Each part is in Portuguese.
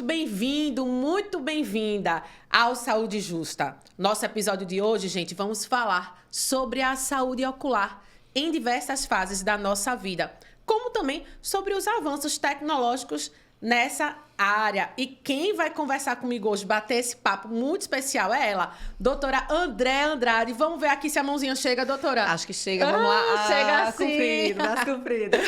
bem-vindo, muito bem-vinda ao Saúde Justa. Nosso episódio de hoje, gente, vamos falar sobre a saúde ocular em diversas fases da nossa vida, como também sobre os avanços tecnológicos nessa área. E quem vai conversar comigo hoje, bater esse papo muito especial é ela, doutora Andréa Andrade. Vamos ver aqui se a mãozinha chega, doutora. Acho que chega, vamos lá. Chega sim. Comprido, braço comprido.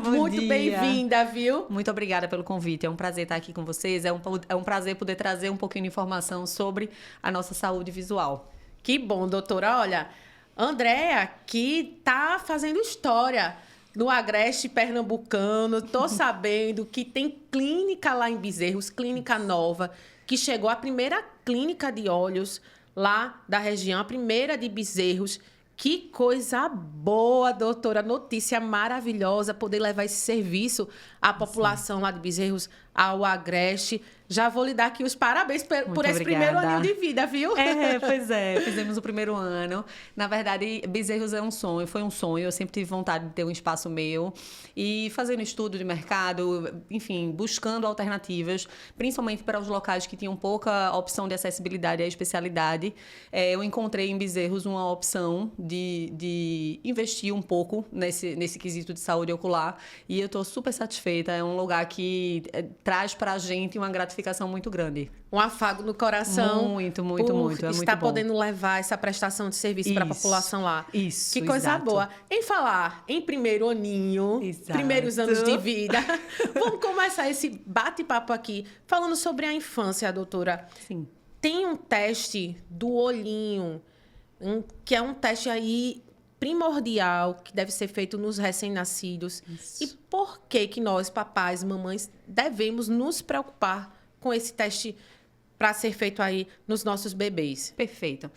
Muito bem-vinda, viu? Muito obrigada pelo convite, é um prazer estar aqui com vocês, é um prazer poder trazer um pouquinho de informação sobre a nossa saúde visual. Que bom, doutora. Olha, Andréa que tá fazendo história no Agreste Pernambucano. Tô sabendo que tem clínica lá em Bezerros, clínica nova, que chegou a primeira clínica de olhos lá da região, a primeira de Bezerros. Que coisa boa, doutora. Notícia maravilhosa poder levar esse serviço à população lá de Bezerros, ao Agreste. Já vou lhe dar aqui os parabéns por esse primeiro aninho de vida, viu? Pois é. Fizemos o primeiro ano. Na verdade, Bezerros é um sonho, foi um sonho. Eu sempre tive vontade de ter um espaço meu. E fazendo estudo de mercado, enfim, buscando alternativas, principalmente para os locais que tinham pouca opção de acessibilidade à especialidade. Eu encontrei em Bezerros uma opção de investir um pouco nesse quesito de saúde ocular. E eu estou super satisfeita. É um lugar que traz para a gente uma gratificação muito grande. Um afago no coração. Muito. É muito está podendo levar essa prestação de serviço para a população lá. Isso, que coisa exato. boa. Em falar em primeiro aninho, primeiros anos de vida, vamos começar esse bate-papo aqui falando sobre a infância, doutora. Sim. Tem um teste do olhinho, que é um teste aí primordial, que deve ser feito nos recém-nascidos. E por que nós, papais, mamães, devemos nos preocupar com esse teste para ser feito aí nos nossos bebês? Perfeito.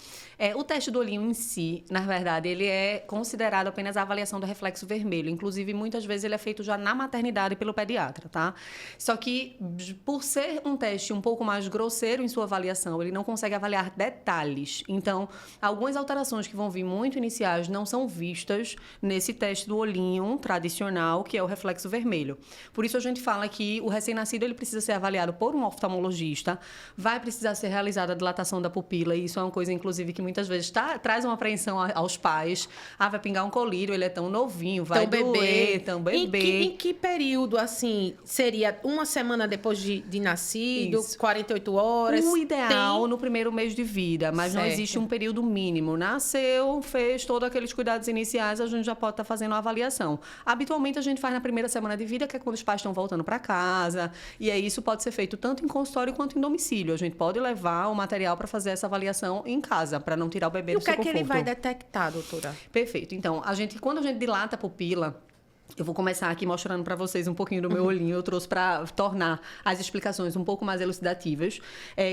O teste do olhinho em si, na verdade, ele é considerado apenas a avaliação do reflexo vermelho. Inclusive, muitas vezes ele é feito já na maternidade pelo pediatra, tá? Só que, por ser um teste um pouco mais grosseiro em sua avaliação, ele não consegue avaliar detalhes. Então, algumas alterações que vão vir muito iniciais não são vistas nesse teste do olhinho tradicional, que é o reflexo vermelho. Por isso, a gente fala que o recém-nascido ele precisa ser avaliado por um oftalmologista, vai precisar ser realizada a dilatação da pupila, e isso é uma coisa, inclusive, que muitas vezes traz uma apreensão aos pais. Vai pingar um colírio, ele é tão novinho, vai doer, tão bebê. Em que período, assim, seria uma semana depois de nascido, isso. 48 horas? O ideal no primeiro mês de vida, mas não existe um período mínimo. Nasceu, fez todos aqueles cuidados iniciais, a gente já pode estar fazendo a avaliação. Habitualmente, a gente faz na primeira semana de vida, que é quando os pais estão voltando para casa, e aí isso pode ser feito tanto em consultório quanto em domicílio. A gente pode levar o material para fazer essa avaliação em casa, para não tirar o bebê do seu conforto. E o que é que ele vai detectar, doutora? Perfeito. Então, quando a gente dilata a pupila, eu vou começar aqui mostrando para vocês um pouquinho do meu olhinho. Eu trouxe para tornar as explicações um pouco mais elucidativas.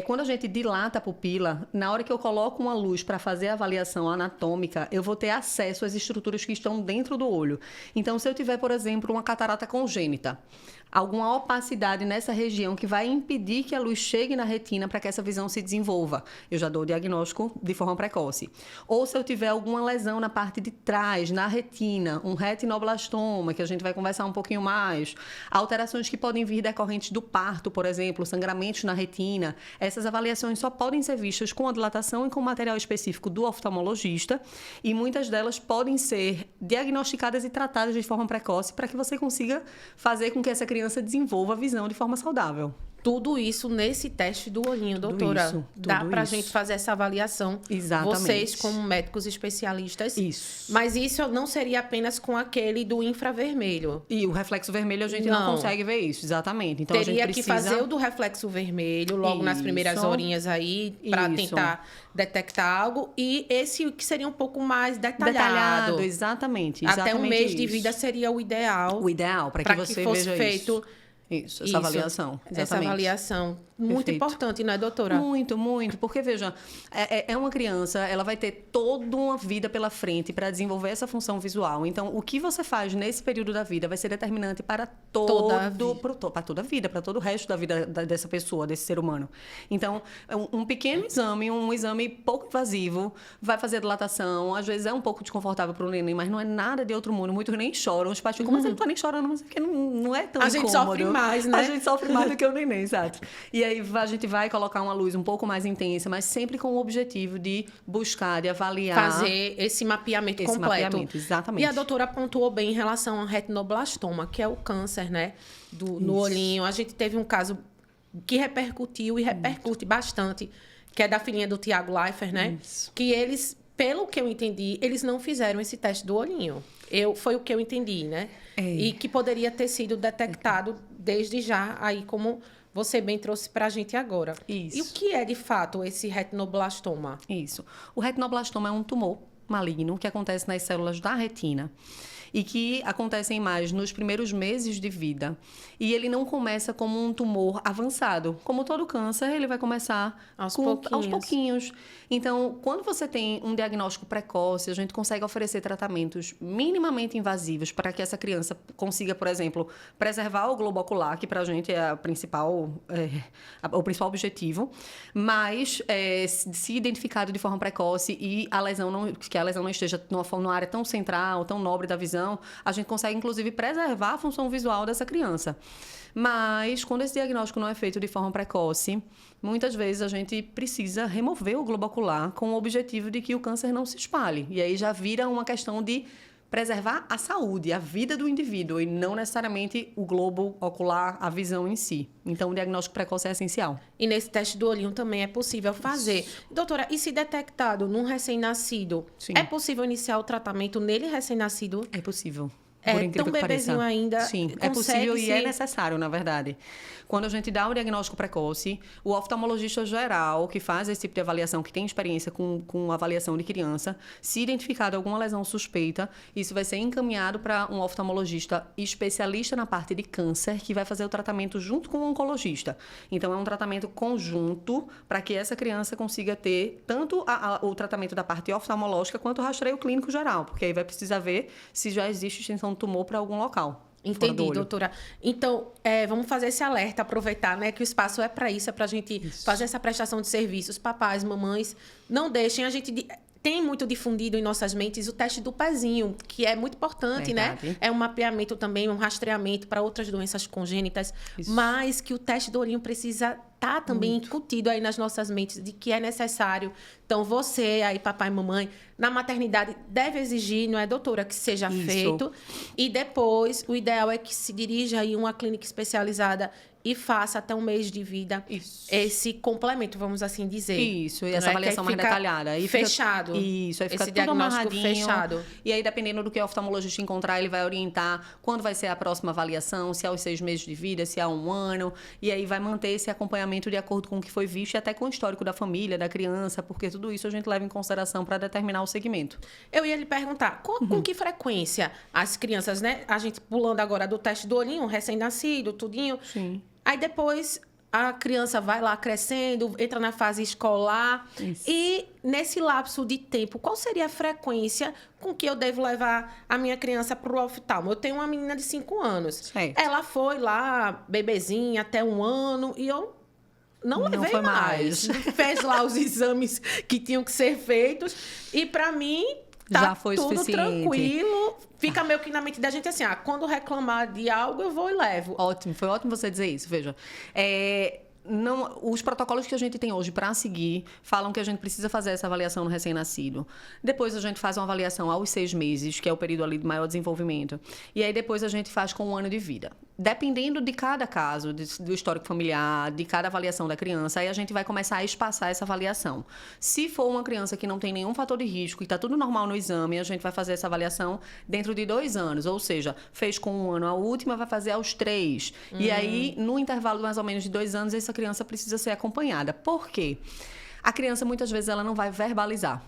Quando a gente dilata a pupila, na hora que eu coloco uma luz para fazer a avaliação anatômica, eu vou ter acesso às estruturas que estão dentro do olho. Então, se eu tiver, por exemplo, uma catarata congênita, alguma opacidade nessa região que vai impedir que a luz chegue na retina para que essa visão se desenvolva, eu já dou o diagnóstico de forma precoce. Ou se eu tiver alguma lesão na parte de trás, na retina, um retinoblastoma, que a gente vai conversar um pouquinho mais, alterações que podem vir decorrentes do parto, por exemplo, sangramentos na retina, essas avaliações só podem ser vistas com a dilatação e com material específico do oftalmologista, e muitas delas podem ser diagnosticadas e tratadas de forma precoce para que você consiga fazer com que essa criança desenvolva a visão de forma saudável. Tudo isso nesse teste do olhinho, doutora. Dá pra gente fazer essa avaliação. Exatamente. Vocês, como médicos especialistas. Isso. Mas isso não seria apenas com aquele do infravermelho. E o reflexo vermelho a gente não consegue ver isso, exatamente. Então, teria a gente que fazer o do reflexo vermelho logo nas primeiras horinhas aí, para tentar detectar algo. E esse que seria um pouco mais detalhado. Exatamente. Até um mês de vida seria o ideal. O ideal, para que você fosse veja feito isso, essa avaliação. Exatamente. Essa avaliação. Muito importante, não é, doutora? Muito. Porque, veja, é uma criança, ela vai ter toda uma vida pela frente para desenvolver essa função visual. Então, o que você faz nesse período da vida vai ser determinante para toda a vida, para todo o resto da vida dessa pessoa, desse ser humano. Então, um pequeno exame, um exame pouco invasivo, vai fazer dilatação. Às vezes é um pouco desconfortável para o neném, mas não é nada de outro mundo. Muitos nem choram. Os pais ficam, mas ele não tá nem chorando, mas é porque não é tão incômodo. A gente sofre mais, né? A gente sofre mais do que o neném, exato. E aí a gente vai colocar uma luz um pouco mais intensa, mas sempre com o objetivo de buscar, de avaliar. Fazer esse mapeamento completo. Mapeamento, exatamente. E a doutora pontuou bem em relação ao retinoblastoma, que é o câncer, né? No olhinho. A gente teve um caso que repercutiu e repercute bastante, que é da filhinha do Tiago Leifert, né? Isso. Que eles, pelo que eu entendi, eles não fizeram esse teste do olhinho. Foi o que eu entendi, né? E que poderia ter sido detectado desde já, aí como você bem trouxe para a gente agora. Isso. E o que é, de fato, esse retinoblastoma? Isso. O retinoblastoma é um tumor maligno que acontece nas células da retina e que acontecem mais nos primeiros meses de vida. E ele não começa como um tumor avançado. Como todo câncer, ele vai começar aos pouquinhos. Então, quando você tem um diagnóstico precoce, a gente consegue oferecer tratamentos minimamente invasivos para que essa criança consiga, por exemplo, preservar o globo ocular, que para a gente é o principal objetivo, mas se identificado de forma precoce e que a lesão não esteja numa área tão central, tão nobre da visão, a gente consegue, inclusive, preservar a função visual dessa criança. Mas, quando esse diagnóstico não é feito de forma precoce, muitas vezes a gente precisa remover o globo ocular com o objetivo de que o câncer não se espalhe. E aí já vira uma questão de preservar a saúde, a vida do indivíduo, e não necessariamente o globo ocular, a visão em si. Então, o diagnóstico precoce é essencial. E nesse teste do olhinho também é possível fazer. Isso. Doutora, e se detectado num recém-nascido, é possível iniciar o tratamento nele recém-nascido? É possível. É tão bebezinho ainda. Sim, é possível e é necessário, na verdade. Quando a gente dá o diagnóstico precoce, o oftalmologista geral, que faz esse tipo de avaliação, que tem experiência com avaliação de criança, se identificado alguma lesão suspeita, isso vai ser encaminhado para um oftalmologista especialista na parte de câncer, que vai fazer o tratamento junto com o oncologista. Então, é um tratamento conjunto para que essa criança consiga ter tanto o tratamento da parte oftalmológica quanto o rastreio clínico geral, porque aí vai precisar ver se já existe extensão do tumor para algum local. Entendi, doutora. Então, vamos fazer esse alerta, aproveitar, né, que o espaço é para isso, é para a gente fazer essa prestação de serviços. Papais, mamães, não deixem. A gente tem muito difundido em nossas mentes o teste do pezinho, que é muito importante, verdade, né? É um mapeamento também, um rastreamento para outras doenças congênitas, mas que o teste do olhinho precisa estar também incutido aí nas nossas mentes de que é necessário. Então, você aí, papai e mamãe, na maternidade deve exigir, não é, doutora, que seja feito. E depois, o ideal é que se dirija aí a uma clínica especializada e faça até um mês de vida esse complemento, vamos assim dizer. Isso, e essa avaliação mais detalhada. Aí fechado. Isso, aí fica esse tudo amarradinho. Fechado. E aí, dependendo do que o oftalmologista encontrar, ele vai orientar quando vai ser a próxima avaliação, se é aos 6 meses de vida, se é 1 ano. E aí vai manter esse acompanhamento de acordo com o que foi visto e até com o histórico da família, da criança, porque tudo isso a gente leva em consideração para determinar o segmento. Eu ia lhe perguntar, com que frequência as crianças, né? A gente pulando agora do teste do olhinho, recém-nascido, tudinho. Sim. Aí depois a criança vai lá crescendo, entra na fase escolar. Isso. E nesse lapso de tempo, qual seria a frequência com que eu devo levar a minha criança para o oftalmo? Eu tenho uma menina de 5 anos. Certo. Ela foi lá, bebezinha, até 1 ano, e eu não levei mais. Fez lá os exames que tinham que ser feitos. E para mim, já foi tudo suficiente. Tranquilo. Fica meio que na mente da gente assim, quando reclamar de algo, eu vou e levo. Ótimo, foi ótimo você dizer isso. Veja, não, os protocolos que a gente tem hoje para seguir falam que a gente precisa fazer essa avaliação no recém-nascido. Depois a gente faz uma avaliação aos 6 meses, que é o período ali de maior desenvolvimento. E aí depois a gente faz com 1 ano de vida. Dependendo de cada caso, do histórico familiar, de cada avaliação da criança, aí a gente vai começar a espaçar essa avaliação. Se for uma criança que não tem nenhum fator de risco e está tudo normal no exame, a gente vai fazer essa avaliação dentro de 2 anos. Ou seja, fez com 1 ano a última, vai fazer aos 3. E aí, no intervalo mais ou menos de 2 anos, essa criança precisa ser acompanhada. Por quê? A criança, muitas vezes, ela não vai verbalizar.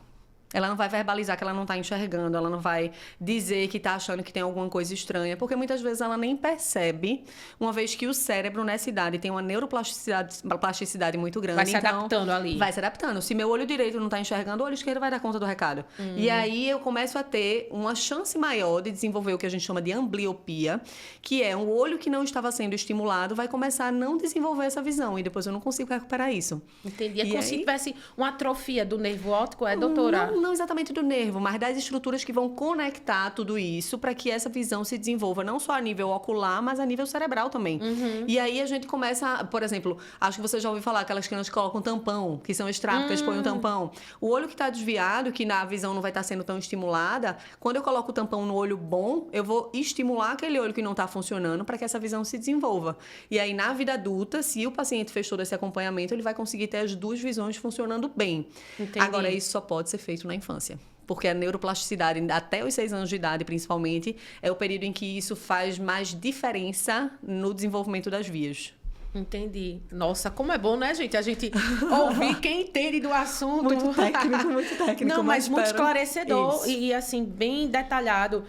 Ela não vai verbalizar que ela não está enxergando, ela não vai dizer que está achando que tem alguma coisa estranha, porque muitas vezes ela nem percebe, uma vez que o cérebro nessa idade tem uma neuroplasticidade muito grande. Vai se adaptando ali. Vai se adaptando. Se meu olho direito não está enxergando, o olho esquerdo vai dar conta do recado. E aí eu começo a ter uma chance maior de desenvolver o que a gente chama de ambliopia, que é um olho que não estava sendo estimulado, vai começar a não desenvolver essa visão, e depois eu não consigo recuperar isso. Entendi. É como se tivesse uma atrofia do nervo óptico, doutora? não exatamente do nervo, mas das estruturas que vão conectar tudo isso para que essa visão se desenvolva não só a nível ocular, mas a nível cerebral também. E aí a gente começa, por exemplo, acho que você já ouviu falar aquelas crianças que colocam tampão, que são estrábicas, põem um tampão. O olho que está desviado, que a visão não vai estar sendo tão estimulada, quando eu coloco o tampão no olho bom, eu vou estimular aquele olho que não está funcionando para que essa visão se desenvolva. E aí, na vida adulta, se o paciente fez todo esse acompanhamento, ele vai conseguir ter as duas visões funcionando bem. Entendi. Agora, isso só pode ser feito na infância. Porque a neuroplasticidade, até os 6 anos de idade, principalmente, é o período em que isso faz mais diferença no desenvolvimento das vias. Entendi. Nossa, como é bom, né, gente? A gente ouvir quem entende do assunto. Muito técnico, muito técnico. Não, mas muito esclarecedor e, assim, bem detalhado.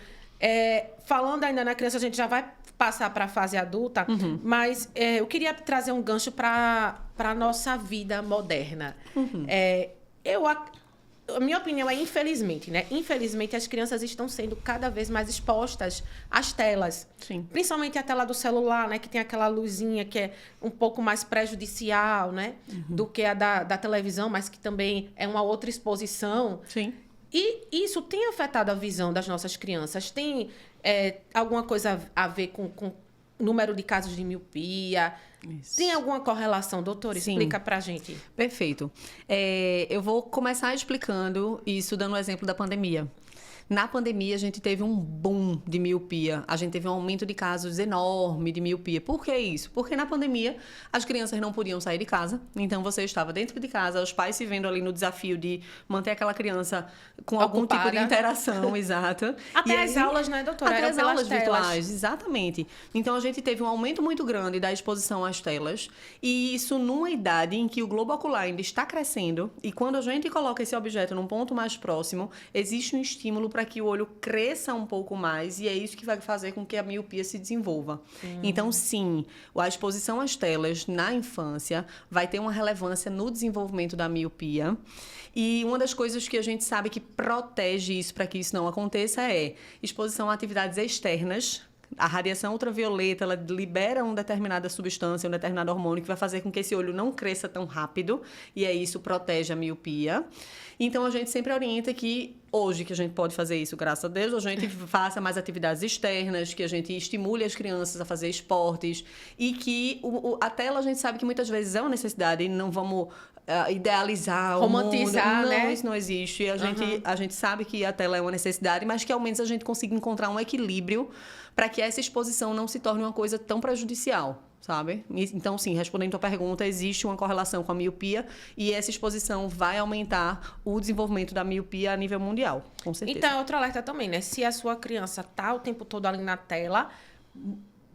Falando ainda na criança, a gente já vai passar para a fase adulta, mas eu queria trazer um gancho para a nossa vida moderna. A minha opinião é, infelizmente, né? Infelizmente, as crianças estão sendo cada vez mais expostas às telas. Sim. Principalmente a tela do celular, né? Que tem aquela luzinha que é um pouco mais prejudicial, né? Do que a da televisão, mas que também é uma outra exposição. Sim. E isso tem afetado a visão das nossas crianças? Tem alguma coisa a ver com número de casos de miopia? Isso. Tem alguma correlação, doutora? Sim. Explica pra gente. Perfeito. Eu vou começar explicando isso dando o exemplo da pandemia. Na pandemia, a gente teve um boom de miopia. A gente teve um aumento de casos enorme de miopia. Por que isso? Porque na pandemia, as crianças não podiam sair de casa. Então, você estava dentro de casa, os pais se vendo ali no desafio de manter aquela criança com algum tipo de interação, exato. Até as aulas, né, doutora? Até as aulas virtuais, exatamente. Então, a gente teve um aumento muito grande da exposição às telas. E isso numa idade em que o globo ocular ainda está crescendo. E quando a gente coloca esse objeto num ponto mais próximo, existe um estímulo para que o olho cresça um pouco mais, e é isso que vai fazer com que a miopia se desenvolva. Então, sim, a exposição às telas na infância vai ter uma relevância no desenvolvimento da miopia. E uma das coisas que a gente sabe que protege isso para que isso não aconteça é exposição a atividades externas. A radiação ultravioleta, ela libera uma determinada substância, um determinado hormônio que vai fazer com que esse olho não cresça tão rápido, e aí isso protege a miopia. Então, a gente sempre orienta que, hoje que a gente pode fazer isso, graças a Deus, a gente faça mais atividades externas, que a gente estimule as crianças a fazer esportes, e que a tela a gente sabe que muitas vezes é uma necessidade, e não vamos idealizar romantizar, o mundo. né? Não, isso não existe. A gente sabe que a tela é uma necessidade, mas que ao menos a gente consiga encontrar um equilíbrio para que essa exposição não se torne uma coisa tão prejudicial, sabe? Então, sim, respondendo a tua pergunta, existe uma correlação com a miopia e essa exposição vai aumentar o desenvolvimento da miopia a nível mundial, com certeza. Então, é outro alerta também, né? Se a sua criança tá o tempo todo ali na tela,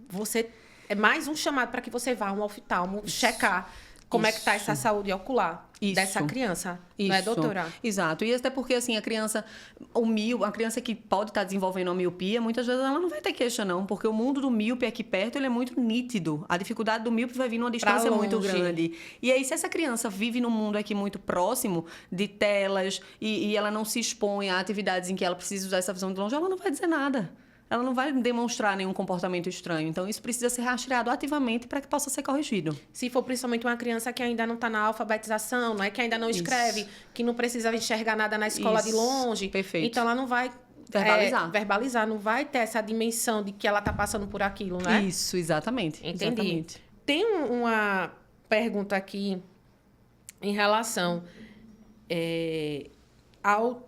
você é mais um chamado para que você vá a um oftalmo checar como é que está essa saúde ocular dessa criança, não é, doutora? Exato. E até porque, assim, a criança que pode estar desenvolvendo a miopia, muitas vezes ela não vai ter queixa, não, porque o mundo do míope aqui perto, ele é muito nítido. A dificuldade do míope vai vir numa distância muito grande. E aí, se essa criança vive num mundo aqui muito próximo de telas e ela não se expõe a atividades em que ela precisa usar essa visão de longe, ela não vai dizer nada. Ela não vai demonstrar nenhum comportamento estranho. Então, isso precisa ser rastreado ativamente para que possa ser corrigido. Se for principalmente uma criança que ainda não está na alfabetização, não é? Que ainda não escreve, que não precisa enxergar nada na escola de longe. Perfeito. Então, ela não vai verbalizar, não vai ter essa dimensão de que ela está passando por aquilo, né? Isso, exatamente. Entendi. Exatamente. Tem uma pergunta aqui em relação ao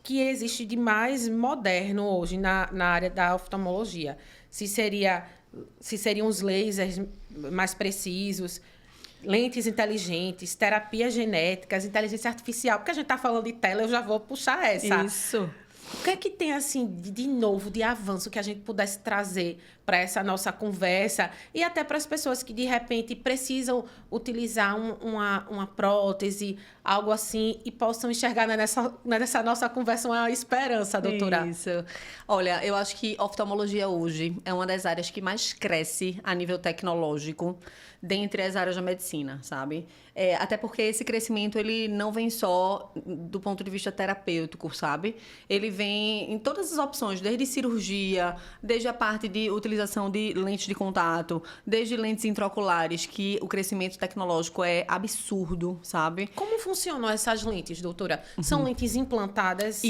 que existe de mais moderno hoje na área da oftalmologia. Se seriam os lasers mais precisos, lentes inteligentes, terapias genéticas, inteligência artificial. Porque a gente está falando de tela, eu já vou puxar essa. Isso. O que é que tem, assim, de novo, de avanço, que a gente pudesse trazer para essa nossa conversa e até para as pessoas que, de repente, precisam utilizar uma prótese, algo assim, e possam enxergar nessa nossa conversa uma esperança, doutora? Isso. Olha, eu acho que oftalmologia hoje é uma das áreas que mais cresce a nível tecnológico dentre as áreas da medicina, sabe? Até porque esse crescimento, ele não vem só do ponto de vista terapêutico, sabe? Ele vem em todas as opções, desde cirurgia, desde a parte de utilização de lentes de contato, desde lentes intraoculares, que o crescimento tecnológico é absurdo, sabe? Como funcionam essas lentes, doutora? São lentes implantadas?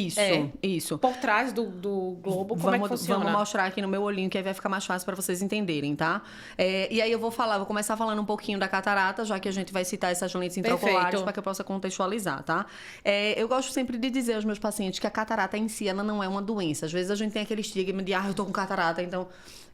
Isso. Por trás do globo, como é que funciona? Vamos mostrar aqui no meu olhinho, que aí vai ficar mais fácil para vocês entenderem, tá? E aí eu vou começar falando um pouquinho da catarata, já que a gente vai citar essas lentes intraoculares para que eu possa contextualizar, tá? Eu gosto sempre de dizer aos meus pacientes que a catarata em si, ela não é uma doença. Às vezes a gente tem aquele estigma de, eu tô com catarata, então...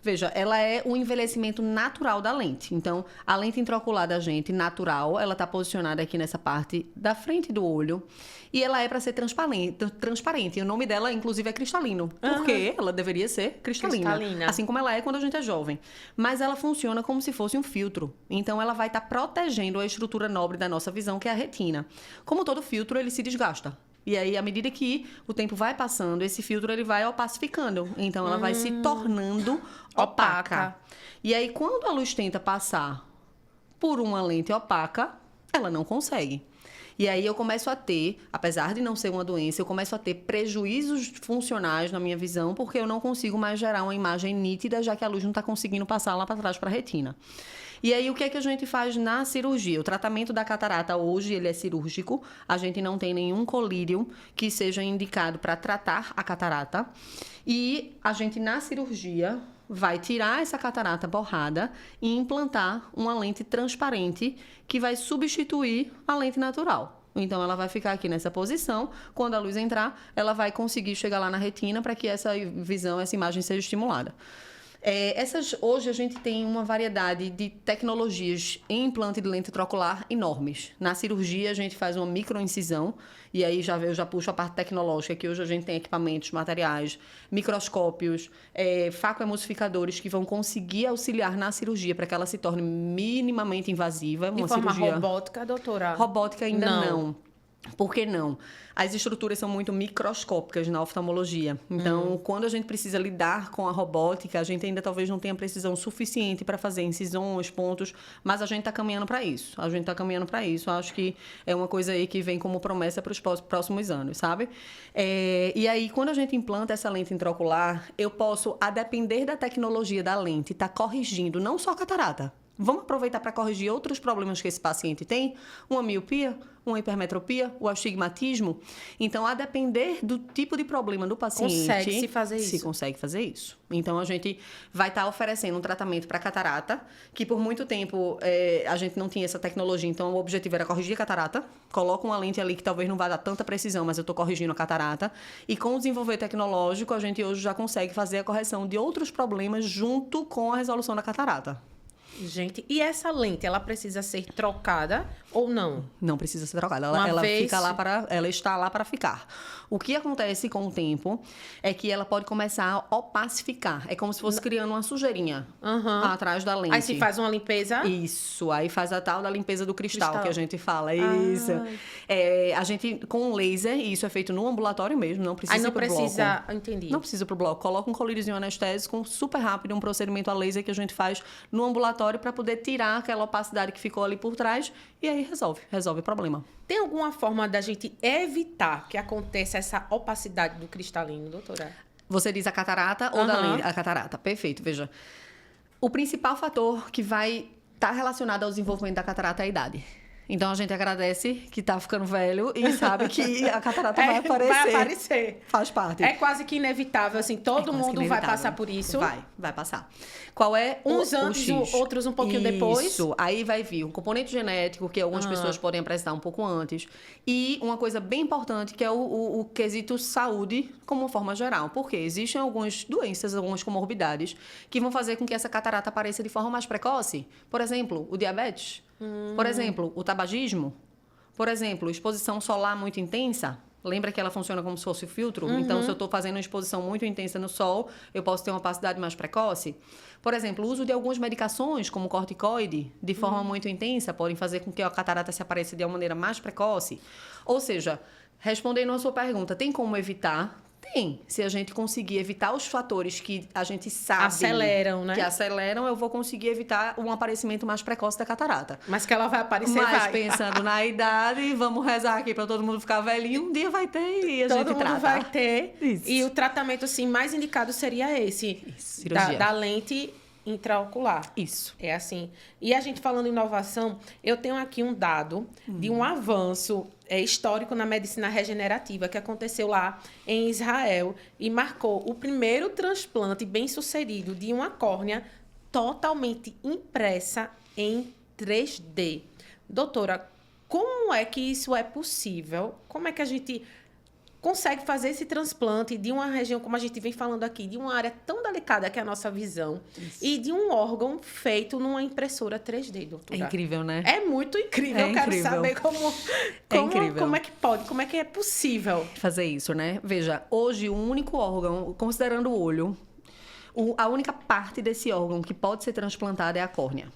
Veja, ela é o envelhecimento natural da lente. Então, a lente intraocular da gente, natural, ela tá posicionada aqui nessa parte da frente do olho. E ela é para ser transparente. E o nome dela, inclusive, é cristalino. Porque ela deveria ser cristalina. Assim como ela é quando a gente é jovem. Mas ela funciona como se fosse um filtro. Então, ela vai estar protegendo a estrutura nobre da nossa visão, que é a retina. Como todo filtro, ele se desgasta. E aí, à medida que o tempo vai passando, esse filtro ele vai opacificando. Então, ela vai se tornando opaca. E aí, quando a luz tenta passar por uma lente opaca, ela não consegue. E aí, eu começo a ter, apesar de não ser uma doença, eu começo a ter prejuízos funcionais na minha visão, porque eu não consigo mais gerar uma imagem nítida, já que a luz não está conseguindo passar lá para trás para a retina. E aí, o que é que a gente faz na cirurgia? O tratamento da catarata hoje, ele é cirúrgico. A gente não tem nenhum colírio que seja indicado para tratar a catarata. E a gente, na cirurgia, vai tirar essa catarata borrada e implantar uma lente transparente que vai substituir a lente natural. Então, ela vai ficar aqui nessa posição. Quando a luz entrar, ela vai conseguir chegar lá na retina para que essa visão, essa imagem seja estimulada. Hoje a gente tem uma variedade de tecnologias em implante de lente intraocular enormes. Na cirurgia a gente faz uma microincisão e aí eu já puxo a parte tecnológica, que hoje a gente tem equipamentos, materiais, microscópios, facoemulsificadores que vão conseguir auxiliar na cirurgia para que ela se torne minimamente invasiva. De forma robótica, doutora? Robótica ainda não. Por que não? As estruturas são muito microscópicas na oftalmologia. Então, quando a gente precisa lidar com a robótica, a gente ainda talvez não tenha precisão suficiente para fazer incisões, pontos, mas a gente está caminhando para isso. Acho que é uma coisa aí que vem como promessa para os próximos anos, sabe? E aí, quando a gente implanta essa lente intraocular, eu posso, a depender da tecnologia da lente, estar corrigindo não só a catarata. Vamos aproveitar para corrigir outros problemas que esse paciente tem? Uma miopia, uma hipermetropia, o astigmatismo. Então, a depender do tipo de problema do paciente... Consegue-se fazer isso. Se consegue fazer isso. Então, a gente vai estar oferecendo um tratamento para catarata, que por muito tempo a gente não tinha essa tecnologia. Então, o objetivo era corrigir a catarata. Coloca uma lente ali que talvez não vá dar tanta precisão, mas eu estou corrigindo a catarata. E com o desenvolver tecnológico, a gente hoje já consegue fazer a correção de outros problemas junto com a resolução da catarata. Gente, e essa lente, ela precisa ser trocada ou não? Não precisa ser trocada. Ela está lá para ficar. O que acontece com o tempo é que ela pode começar a opacificar. É como se fosse criando uma sujeirinha atrás da lente. Aí se faz uma limpeza? Isso. Aí faz a tal da limpeza do cristal. Que a gente fala. Isso. A gente, com laser, e isso é feito no ambulatório mesmo, não precisa ir pro bloco. Entendi. Não precisa ir pro bloco. Coloca um colíriozinho anestésico, super rápido, um procedimento a laser que a gente faz no ambulatório para poder tirar aquela opacidade que ficou ali por trás e aí resolve o problema. Tem alguma forma da gente evitar que aconteça essa opacidade do cristalino, doutora? Você diz a catarata ou da lente? A catarata, perfeito. Veja, o principal fator que vai estar relacionado ao desenvolvimento da catarata é a idade. Então, a gente agradece que tá ficando velho e sabe que a catarata vai aparecer. Vai aparecer. Faz parte. É quase que inevitável, assim, todo mundo vai passar por isso. Vai passar. Qual é uns antes, outros um pouquinho depois. Isso, aí vai vir um componente genético, que algumas pessoas podem apresentar um pouco antes. E uma coisa bem importante, que é o quesito saúde, como uma forma geral. Porque existem algumas doenças, algumas comorbidades, que vão fazer com que essa catarata apareça de forma mais precoce. Por exemplo, o diabetes. Por exemplo, o tabagismo. Por exemplo, exposição solar muito intensa. Lembra que ela funciona como se fosse filtro? Então, se eu estou fazendo uma exposição muito intensa no sol, eu posso ter uma opacidade mais precoce. Por exemplo, o uso de algumas medicações, como corticoide, de forma muito intensa, podem fazer com que a catarata se apareça de uma maneira mais precoce. Ou seja, respondendo a sua pergunta, tem como evitar? Tem. Se a gente conseguir evitar os fatores que a gente sabe... Aceleram, né? Que aceleram, eu vou conseguir evitar um aparecimento mais precoce da catarata. Mas que ela vai aparecer, Mas vai. pensando na idade, vamos rezar aqui para todo mundo ficar velhinho. Um dia vai ter e a gente trata. Todo mundo vai ter. Isso. E o tratamento, assim, mais indicado seria esse. Isso, cirurgia. Da lente intraocular. Isso. É assim. E a gente falando em inovação, eu tenho aqui um dado de um avanço histórico na medicina regenerativa que aconteceu lá em Israel e marcou o primeiro transplante bem-sucedido de uma córnea totalmente impressa em 3D. Doutora, como é que isso é possível? Como é que a gente consegue fazer esse transplante de uma região, como a gente vem falando aqui, de uma área tão delicada que é a nossa visão, e de um órgão feito numa impressora 3D, doutora? É incrível, né? É muito incrível. Eu quero saber como é que pode, como é que é possível fazer isso, né? Veja, hoje o único órgão, considerando o olho, a única parte desse órgão que pode ser transplantada é a córnea.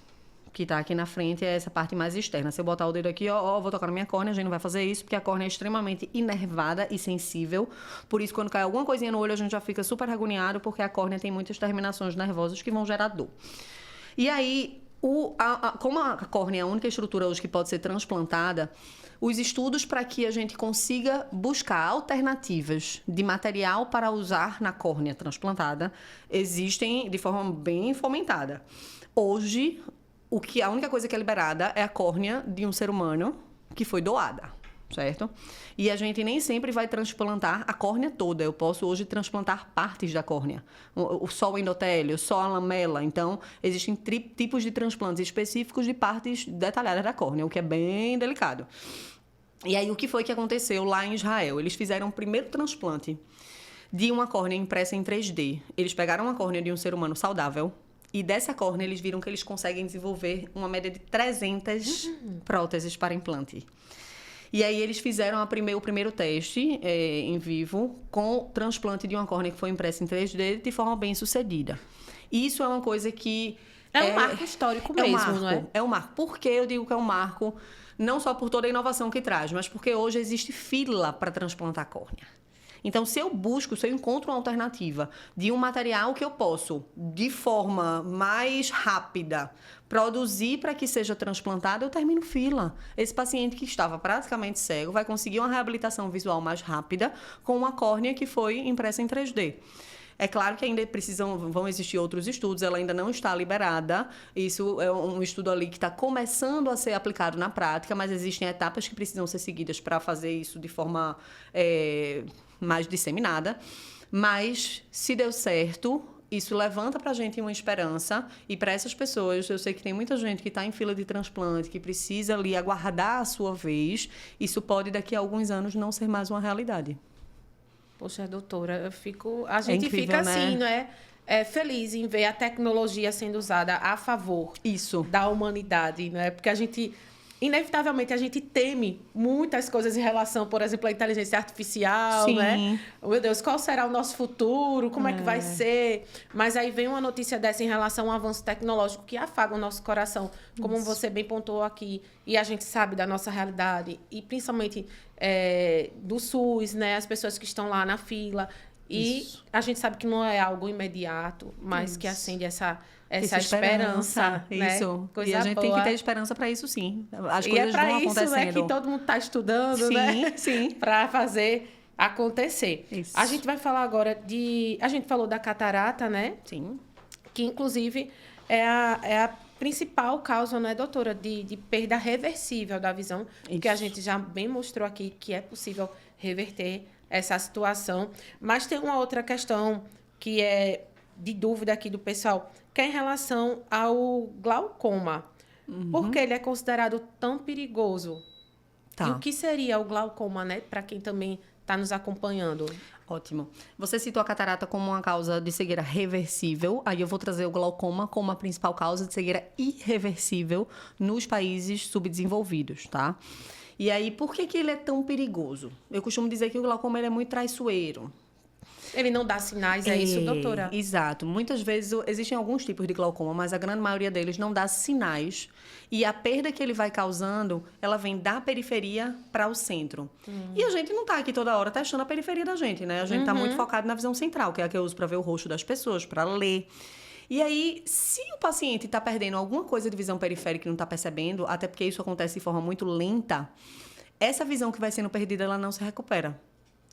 Que está aqui na frente é essa parte mais externa. Se eu botar o dedo aqui, vou tocar na minha córnea, a gente não vai fazer isso, porque a córnea é extremamente inervada e sensível. Por isso, quando cai alguma coisinha no olho, a gente já fica super agoniado, porque a córnea tem muitas terminações nervosas que vão gerar dor. E aí, como a córnea é a única estrutura hoje que pode ser transplantada, os estudos para que a gente consiga buscar alternativas de material para usar na córnea transplantada existem de forma bem fomentada. Hoje, a única coisa que é liberada é a córnea de um ser humano que foi doada, certo? E a gente nem sempre vai transplantar a córnea toda. Eu posso hoje transplantar partes da córnea. Só o endotélio, só a lamela. Então, existem tipos de transplantes específicos de partes detalhadas da córnea, o que é bem delicado. E aí, o que foi que aconteceu lá em Israel? Eles fizeram o primeiro transplante de uma córnea impressa em 3D. Eles pegaram a córnea de um ser humano saudável, e dessa córnea, eles viram que eles conseguem desenvolver uma média de 300 próteses para implante. E aí, eles fizeram o primeiro teste em vivo com o transplante de uma córnea que foi impressa em 3D de forma bem sucedida. Isso é uma coisa que... É um marco histórico mesmo, não é? É um marco. Por que eu digo que é um marco? Não só por toda a inovação que traz, mas porque hoje existe fila para transplantar córnea. Então, se eu encontro uma alternativa de um material que eu posso, de forma mais rápida, produzir para que seja transplantado, eu termino fila. Esse paciente que estava praticamente cego vai conseguir uma reabilitação visual mais rápida com uma córnea que foi impressa em 3D. É claro que ainda vão existir outros estudos, ela ainda não está liberada. Isso é um estudo ali que está começando a ser aplicado na prática, mas existem etapas que precisam ser seguidas para fazer isso de forma mais disseminada. Mas, se deu certo, isso levanta para a gente uma esperança. E para essas pessoas, eu sei que tem muita gente que está em fila de transplante, que precisa ali aguardar a sua vez. Isso pode, daqui a alguns anos, não ser mais uma realidade. Poxa, doutora, a gente incrível, fica assim, né? Feliz em ver a tecnologia sendo usada a favor da humanidade, né? Porque inevitavelmente, a gente teme muitas coisas em relação, por exemplo, à inteligência artificial, Sim. né? Meu Deus, qual será o nosso futuro? Como é que vai ser? Mas aí vem uma notícia dessa em relação a um avanço tecnológico que afaga o nosso coração, como você bem pontuou aqui. E a gente sabe da nossa realidade, e principalmente do SUS, né? As pessoas que estão lá na fila. E a gente sabe que não é algo imediato, mas que acende essa esperança, né? Isso. Coisa e a gente boa. tem que ter esperança para isso, sim. As e coisas vão isso, acontecendo. Né, que todo mundo está estudando, sim, né? Sim. Para fazer acontecer. Isso. A gente vai falar agora a gente falou da catarata, né? Sim. Que, inclusive, é a principal causa, né, doutora, de perda reversível da visão. Isso. Que a gente já bem mostrou aqui que é possível reverter essa situação. Mas tem uma outra questão que é de dúvida aqui do pessoal, que é em relação ao glaucoma. Por que ele é considerado tão perigoso? Tá. E o que seria o glaucoma, né? Para quem também está nos acompanhando. Ótimo. Você citou a catarata como uma causa de cegueira reversível. Aí eu vou trazer o glaucoma como a principal causa de cegueira irreversível nos países subdesenvolvidos, tá? E aí, por que ele é tão perigoso? Eu costumo dizer que o glaucoma ele é muito traiçoeiro. Ele não dá sinais, é isso, doutora? Exato. Muitas vezes existem alguns tipos de glaucoma, mas a grande maioria deles não dá sinais. E a perda que ele vai causando, ela vem da periferia para o centro. E a gente não está aqui toda hora testando a periferia da gente, né? A gente está muito focado na visão central, que é a que eu uso para ver o rosto das pessoas, para ler. E aí, se o paciente está perdendo alguma coisa de visão periférica e não está percebendo, até porque isso acontece de forma muito lenta, essa visão que vai sendo perdida, ela não se recupera.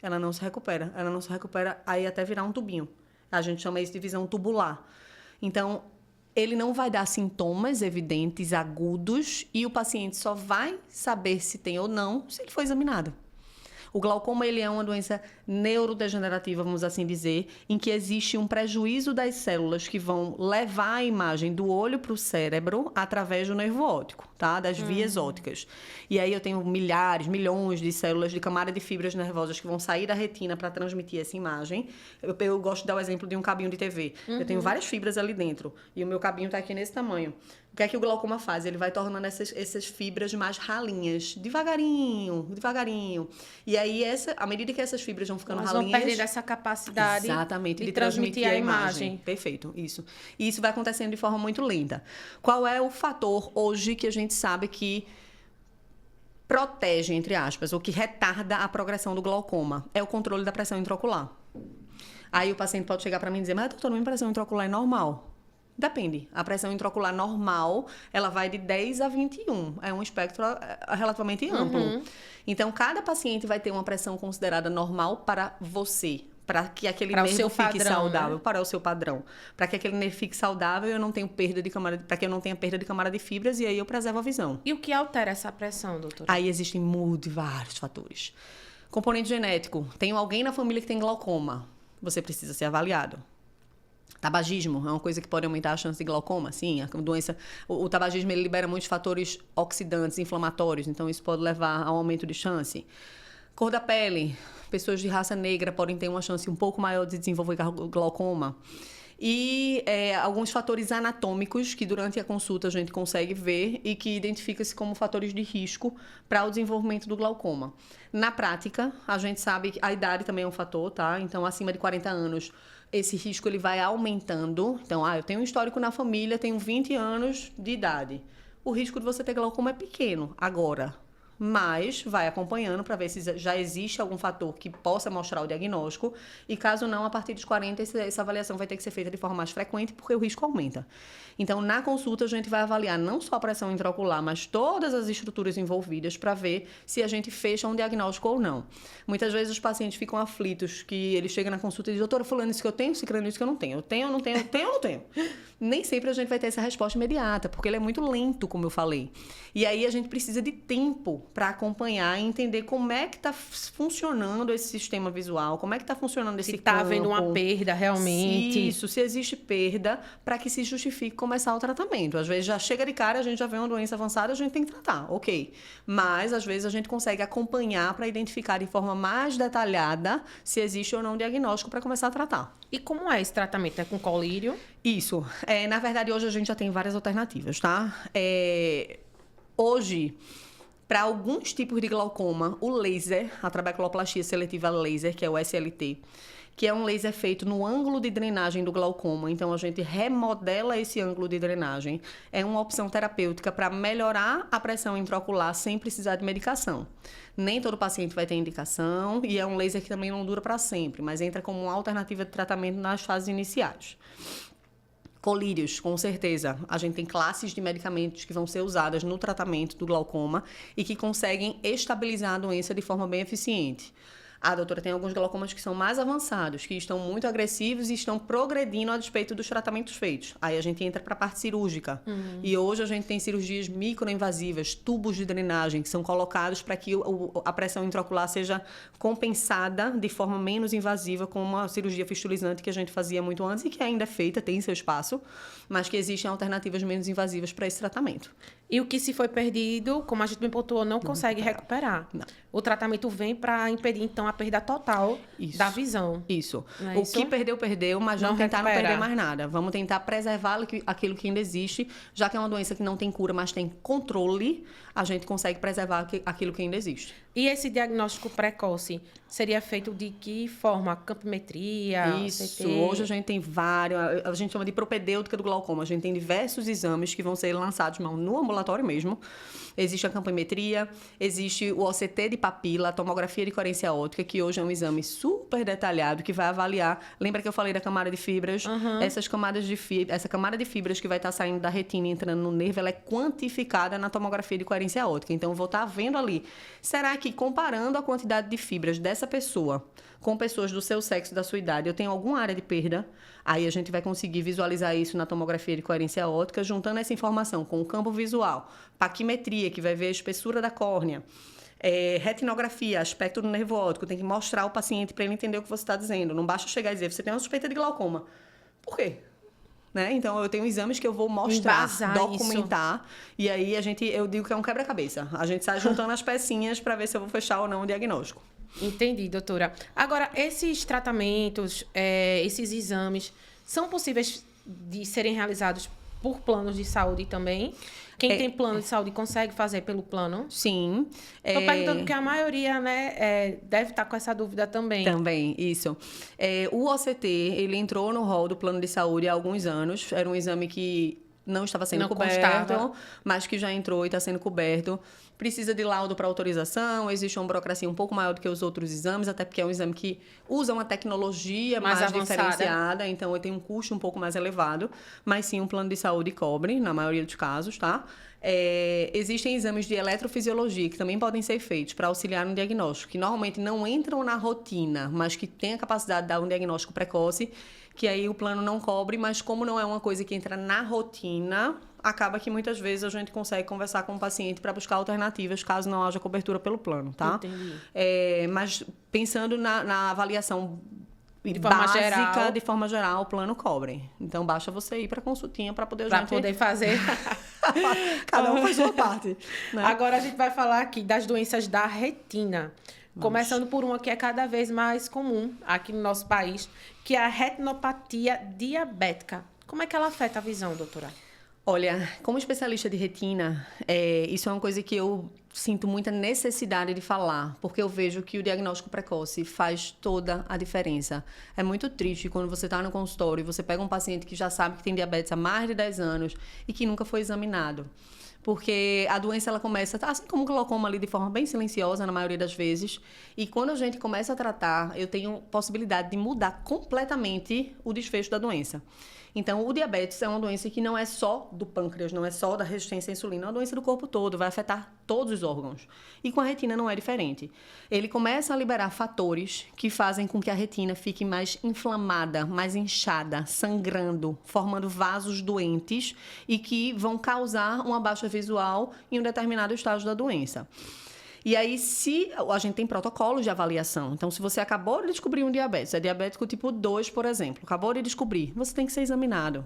Ela não se recupera, aí até virar um tubinho. A gente chama isso de visão tubular. Então, ele não vai dar sintomas evidentes, agudos, e o paciente só vai saber se tem ou não se ele for examinado. O glaucoma, ele é uma doença neurodegenerativa, vamos assim dizer, em que existe um prejuízo das células que vão levar a imagem do olho para o cérebro através do nervo óptico, tá? Das vias ópticas. E aí eu tenho milhares, milhões de células de camada de fibras nervosas que vão sair da retina para transmitir essa imagem. Eu gosto de dar o exemplo de um cabinho de TV. Eu tenho várias fibras ali dentro e o meu cabinho está aqui nesse tamanho. O que é que o glaucoma faz? Ele vai tornando essas fibras mais ralinhas, devagarinho. E aí, à medida que essas fibras vão ficando ralinhas... vão perdendo essa capacidade de transmitir a imagem. Perfeito, isso. E isso vai acontecendo de forma muito lenta. Qual é o fator hoje que a gente sabe que protege, entre aspas, ou que retarda a progressão do glaucoma? É o controle da pressão intraocular. Aí o paciente pode chegar para mim e dizer, mas doutor, minha pressão intraocular é normal. Depende. A pressão intraocular normal, ela vai de 10 a 21. É um espectro relativamente amplo. Então, cada paciente vai ter uma pressão considerada normal para você. Para que aquele nervo fique saudável, para o seu padrão. Para que aquele nervo fique saudável, eu não tenho perda de camada, para que eu não tenha perda de camada de fibras e aí eu preservo a visão. E o que altera essa pressão, doutora? Aí existem vários fatores. Componente genético. Tenho alguém na família que tem glaucoma. Você precisa ser avaliado. Tabagismo é uma coisa que pode aumentar a chance de glaucoma, sim. A doença, o tabagismo ele libera muitos fatores oxidantes, inflamatórios, então isso pode levar ao aumento de chance. Cor da pele, pessoas de raça negra podem ter uma chance um pouco maior de desenvolver glaucoma. E alguns fatores anatômicos que durante a consulta a gente consegue ver e que identifica-se como fatores de risco para o desenvolvimento do glaucoma. Na prática, a gente sabe que a idade também é um fator, tá? Então, acima de 40 anos, esse risco ele vai aumentando. Então, eu tenho um histórico na família, tenho 20 anos de idade. O risco de você ter glaucoma é pequeno agora, mas vai acompanhando para ver se já existe algum fator que possa mostrar o diagnóstico e caso não, a partir dos 40, essa avaliação vai ter que ser feita de forma mais frequente porque o risco aumenta. Então, na consulta, a gente vai avaliar não só a pressão intraocular, mas todas as estruturas envolvidas para ver se a gente fecha um diagnóstico ou não. Muitas vezes os pacientes ficam aflitos, que eles chegam na consulta e dizem, doutora, fulano, isso que eu tenho, ciclano, isso que eu não tenho. Eu tenho ou não tenho? Eu tenho ou não tenho? Nem sempre a gente vai ter essa resposta imediata, porque ele é muito lento, como eu falei. E aí a gente precisa de tempo para acompanhar e entender como é que está funcionando esse sistema visual, como é que está funcionando esse campo. Se está havendo uma perda realmente. Isso, se existe perda, para que se justifique começar o tratamento. Às vezes já chega de cara, a gente já vê uma doença avançada, a gente tem que tratar, ok. Mas, às vezes, a gente consegue acompanhar para identificar de forma mais detalhada se existe ou não um diagnóstico para começar a tratar. E como é esse tratamento? É com colírio? Isso. Na verdade, hoje a gente já tem várias alternativas, tá? Hoje, para alguns tipos de glaucoma, o laser, a trabeculoplastia seletiva laser, que é o SLT, que é um laser feito no ângulo de drenagem do glaucoma. Então, a gente remodela esse ângulo de drenagem. É uma opção terapêutica para melhorar a pressão intraocular sem precisar de medicação. Nem todo paciente vai ter indicação e é um laser que também não dura para sempre, mas entra como uma alternativa de tratamento nas fases iniciais. Colírios, com certeza. A gente tem classes de medicamentos que vão ser usadas no tratamento do glaucoma e que conseguem estabilizar a doença de forma bem eficiente. Doutora, tem alguns glaucomas que são mais avançados, que estão muito agressivos e estão progredindo a despeito dos tratamentos feitos. Aí a gente entra para a parte cirúrgica. E hoje a gente tem cirurgias microinvasivas, tubos de drenagem, que são colocados para que a pressão intraocular seja compensada de forma menos invasiva com uma cirurgia fistulizante que a gente fazia muito antes e que ainda é feita, tem seu espaço, mas que existem alternativas menos invasivas para esse tratamento. E o que se foi perdido, como a gente me pontuou, não consegue recuperar. Não. O tratamento vem para impedir, então, a perda total Isso. da visão. Isso. Não é O isso? que perdeu, perdeu, mas Não vamos tentar não recupera. perder mais nada. Vamos tentar preservar aquilo que ainda existe, já que é uma doença que não tem cura, mas tem controle, a gente consegue preservar aquilo que ainda existe. E esse diagnóstico precoce seria feito de que forma? Campimetria? Isso. CT? Hoje a gente tem vários, a gente chama de propedêutica do glaucoma. A gente tem diversos exames que vão ser lançados no ambulatório mesmo. Existe a campimetria, existe o OCT de papila, a tomografia de coerência óptica, que hoje é um exame super detalhado que vai avaliar. Lembra que eu falei da camada de fibras? Essa camada de fibras que vai estar saindo da retina e entrando no nervo, ela é quantificada na tomografia de coerência óptica. Então, eu vou estar vendo ali. Será que comparando a quantidade de fibras dessa pessoa com pessoas do seu sexo, da sua idade, eu tenho alguma área de perda? Aí a gente vai conseguir visualizar isso na tomografia de coerência óptica, juntando essa informação com o campo visual, paquimetria, que vai ver a espessura da córnea, retinografia, aspecto do nervo óptico, tem que mostrar ao paciente para ele entender o que você está dizendo. Não basta chegar e dizer, você tem uma suspeita de glaucoma. Por quê? Né? Então, eu tenho exames que eu vou mostrar, Embasar documentar, e aí eu digo que é um quebra-cabeça. A gente sai juntando as pecinhas para ver se eu vou fechar ou não o diagnóstico. Entendi, doutora. Agora, esses tratamentos, esses exames, são possíveis de serem realizados por planos de saúde também? Quem tem plano de saúde consegue fazer pelo plano? Sim. Estou perguntando porque a maioria, né, deve estar com essa dúvida também. Também, isso. O OCT, ele entrou no rol do plano de saúde há alguns anos. Era um exame que não estava sendo coberto, constava. mas que já entrou e está sendo coberto. Precisa de laudo para autorização, existe uma burocracia um pouco maior do que os outros exames, até porque é um exame que usa uma tecnologia mais avançada. diferenciada, então ele tem um custo um pouco mais elevado, mas sim, um plano de saúde cobre, na maioria dos casos, tá? Existem exames de eletrofisiologia que também podem ser feitos para auxiliar no diagnóstico, que normalmente não entram na rotina, mas que têm a capacidade de dar um diagnóstico precoce, que aí o plano não cobre, mas como não é uma coisa que entra na rotina, acaba que muitas vezes a gente consegue conversar com o paciente para buscar alternativas, caso não haja cobertura pelo plano, tá? Entendi. Mas pensando na avaliação De forma básica, geral. de forma geral, o plano cobre. Então, basta você ir para consultinha para poder... Para poder fazer. Cada um faz sua parte. Né? Agora a gente vai falar aqui das doenças da retina. Começando por uma que é cada vez mais comum aqui no nosso país, que é a retinopatia diabética. Como é que ela afeta a visão, doutora? Olha, como especialista de retina, isso é uma coisa que eu sinto muita necessidade de falar, porque eu vejo que o diagnóstico precoce faz toda a diferença. É muito triste quando você está no consultório e você pega um paciente que já sabe que tem diabetes há mais de 10 anos e que nunca foi examinado. Porque a doença, ela começa, assim como o glaucoma ali, de forma bem silenciosa, na maioria das vezes. E quando a gente começa a tratar, eu tenho possibilidade de mudar completamente o desfecho da doença. Então, o diabetes é uma doença que não é só do pâncreas, não é só da resistência à insulina, é uma doença do corpo todo, vai afetar todos os órgãos. E com a retina não é diferente. Ele começa a liberar fatores que fazem com que a retina fique mais inflamada, mais inchada, sangrando, formando vasos doentes e que vão causar uma baixa visual em um determinado estágio da doença. E aí, se a gente tem protocolos de avaliação, então se você acabou de descobrir um diabetes, é diabético tipo 2, por exemplo, acabou de descobrir, você tem que ser examinado.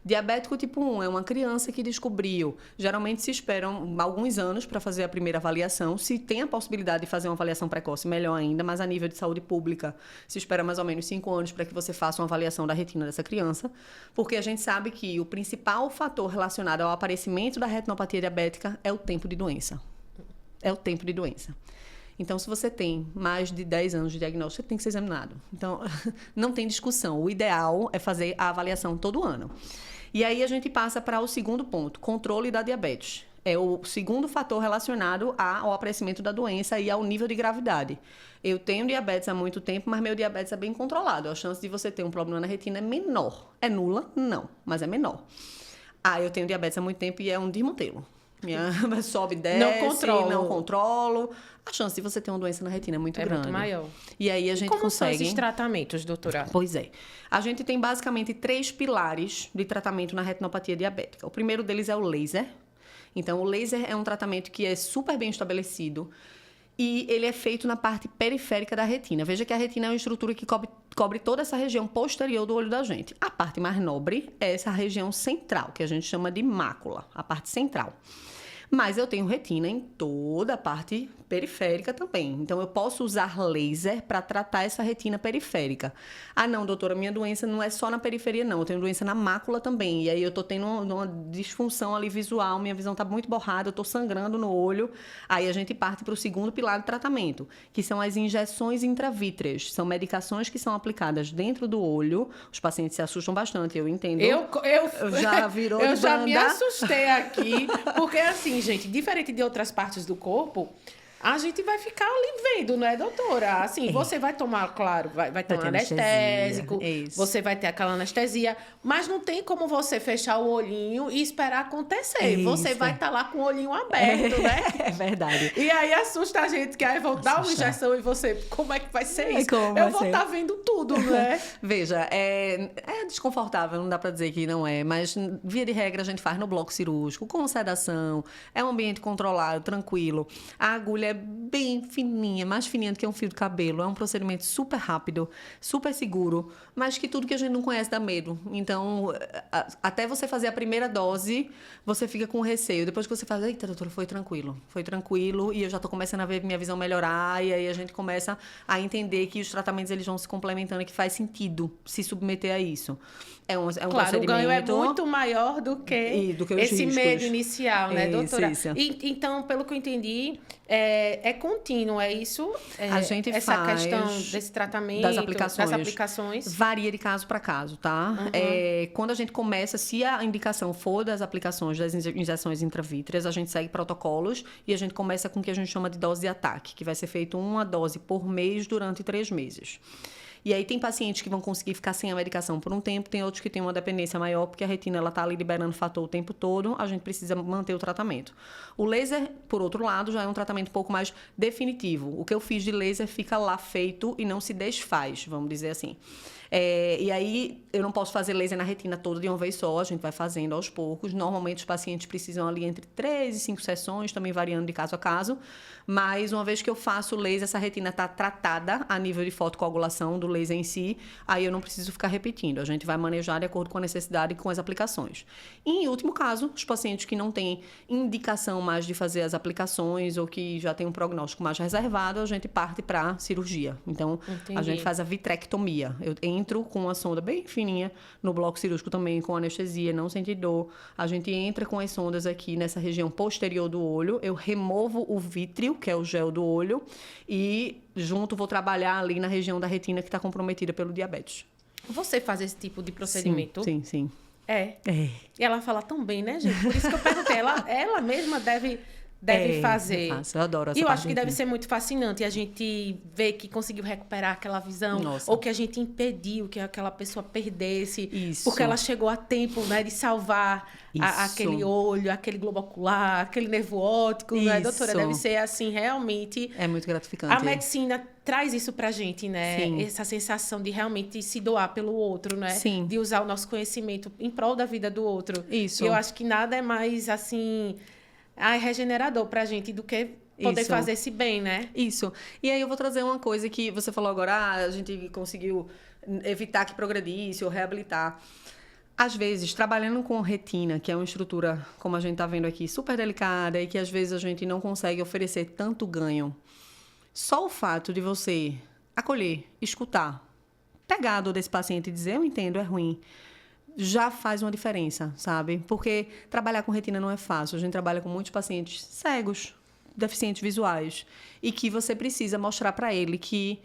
Diabético tipo 1 é uma criança que descobriu. Geralmente se esperam alguns anos para fazer a primeira avaliação. Se tem a possibilidade de fazer uma avaliação precoce, melhor ainda, mas a nível de saúde pública se espera mais ou menos 5 anos para que você faça uma avaliação da retina dessa criança, porque a gente sabe que o principal fator relacionado ao aparecimento da retinopatia diabética é o tempo de doença. É o tempo de doença. Então, se você tem mais de 10 anos de diagnóstico, você tem que ser examinado. Então, não tem discussão. O ideal é fazer a avaliação todo ano. E aí a gente passa para o segundo ponto, controle da diabetes. É o segundo fator relacionado ao aparecimento da doença e ao nível de gravidade. Eu tenho diabetes há muito tempo, mas meu diabetes é bem controlado. A chance de você ter um problema na retina é menor. É nula? Não, mas é menor. Eu tenho diabetes há muito tempo e é um desmantelo. Minha sobe e desce, não controlo. A chance de você ter uma doença na retina é muito grande. Muito maior. E aí a gente Como consegue... são esses tratamentos, doutora? Pois é. A gente tem basicamente 3 pilares de tratamento na retinopatia diabética. O primeiro deles é o laser. Então, o laser é um tratamento que é super bem estabelecido e ele é feito na parte periférica da retina. Veja que a retina é uma estrutura que cobre toda essa região posterior do olho da gente. A parte mais nobre é essa região central, que a gente chama de mácula, a parte central. Mas eu tenho retina em toda a parte periférica também. Então, eu posso usar laser para tratar essa retina periférica. Ah, não, doutora, minha doença não é só na periferia, não. Eu tenho doença na mácula também. E aí eu tô tendo uma disfunção ali visual, minha visão tá muito borrada, eu tô sangrando no olho. Aí a gente parte para o segundo pilar do tratamento, que são as injeções intravítreas. São medicações que são aplicadas dentro do olho. Os pacientes se assustam bastante, eu entendo. Eu já virou eu de já banda. me assustei aqui, porque assim, gente, diferente de outras partes do corpo, a gente vai ficar ali vendo, não é, doutora? Assim, você vai tomar, claro, vai tomar ter anestésico, isso. você vai ter aquela anestesia, mas não tem como você fechar o olhinho e esperar acontecer. Você vai estar lá com o olhinho aberto, né? É verdade. E aí assusta a gente, que aí vão dar uma injeção e você, como é que vai ser isso? Eu vou estar vendo tudo, né? Veja, é desconfortável, não dá pra dizer que não é, mas via de regra a gente faz no bloco cirúrgico, com sedação, é um ambiente controlado, tranquilo. A agulha é bem fininha, mais fininha do que um fio de cabelo, é um procedimento super rápido, super seguro, mas que tudo que a gente não conhece dá medo. Então, até você fazer a primeira dose, você fica com receio. Depois que você faz, eita, doutora, foi tranquilo, e eu já tô começando a ver minha visão melhorar, e aí a gente começa a entender que os tratamentos eles vão se complementando e que faz sentido se submeter a isso. É um Claro, procedimento... o ganho é muito maior do que esse riscos. medo inicial, né, doutora? Isso. Então, pelo que eu entendi, é contínuo, é isso? A gente essa faz questão desse tratamento, das aplicações. Varia de caso para caso, tá? Uhum. Quando a gente começa, se a indicação for das aplicações, das injeções intravítreas, a gente segue protocolos e a gente começa com o que a gente chama de dose de ataque, que vai ser feito uma dose por mês durante 3 meses. E aí tem pacientes que vão conseguir ficar sem a medicação por um tempo, tem outros que têm uma dependência maior, porque a retina ela tá ali liberando fator o tempo todo, a gente precisa manter o tratamento. O laser, por outro lado, já é um tratamento um pouco mais definitivo. O que eu fiz de laser fica lá feito e não se desfaz, vamos dizer assim. E aí, eu não posso fazer laser na retina toda de uma vez só, a gente vai fazendo aos poucos. Normalmente, os pacientes precisam ali entre 3 e 5 sessões, também variando de caso a caso. Mas, uma vez que eu faço o laser, essa retina está tratada a nível de fotocoagulação do laser em si, aí eu não preciso ficar repetindo. A gente vai manejar de acordo com a necessidade e com as aplicações. E, em último caso, os pacientes que não têm indicação mais de fazer as aplicações ou que já têm um prognóstico mais reservado, a gente parte para cirurgia. Então, Entendi. A gente faz a vitrectomia. Eu entro com uma sonda bem fininha no bloco cirúrgico também, com anestesia, não sente dor. A gente entra com as sondas aqui nessa região posterior do olho. Eu removo o vítreo, que é o gel do olho, e junto vou trabalhar ali na região da retina que está comprometida pelo diabetes. Você faz esse tipo de procedimento? Sim. É. E ela fala tão bem, né, gente? Por isso que eu perguntei. Ela mesma deve fazer. Eu adoro essa E eu parte acho que deve ser muito fascinante a gente ver que conseguiu recuperar aquela visão. Nossa. Ou que a gente impediu que aquela pessoa perdesse. Isso. Porque ela chegou a tempo, né, de salvar aquele olho, aquele globo ocular, aquele nervo óptico, né, doutora? Deve ser, assim, realmente... É muito gratificante. A medicina traz isso pra gente, né? Sim. Essa sensação de realmente se doar pelo outro, né? Sim. De usar o nosso conhecimento em prol da vida do outro. Isso. E eu acho que nada é mais, assim... regenerador pra gente do que poder fazer esse bem, né? Isso. E aí eu vou trazer uma coisa que você falou agora, a gente conseguiu evitar que progredisse ou reabilitar. Às vezes, trabalhando com retina, que é uma estrutura, como a gente está vendo aqui, super delicada e que às vezes a gente não consegue oferecer tanto ganho, só o fato de você acolher, escutar, pegar a dor desse paciente e dizer, eu entendo, é ruim, já faz uma diferença, sabe? Porque trabalhar com retina não é fácil. A gente trabalha com muitos pacientes cegos, deficientes visuais, e que você precisa mostrar para ele que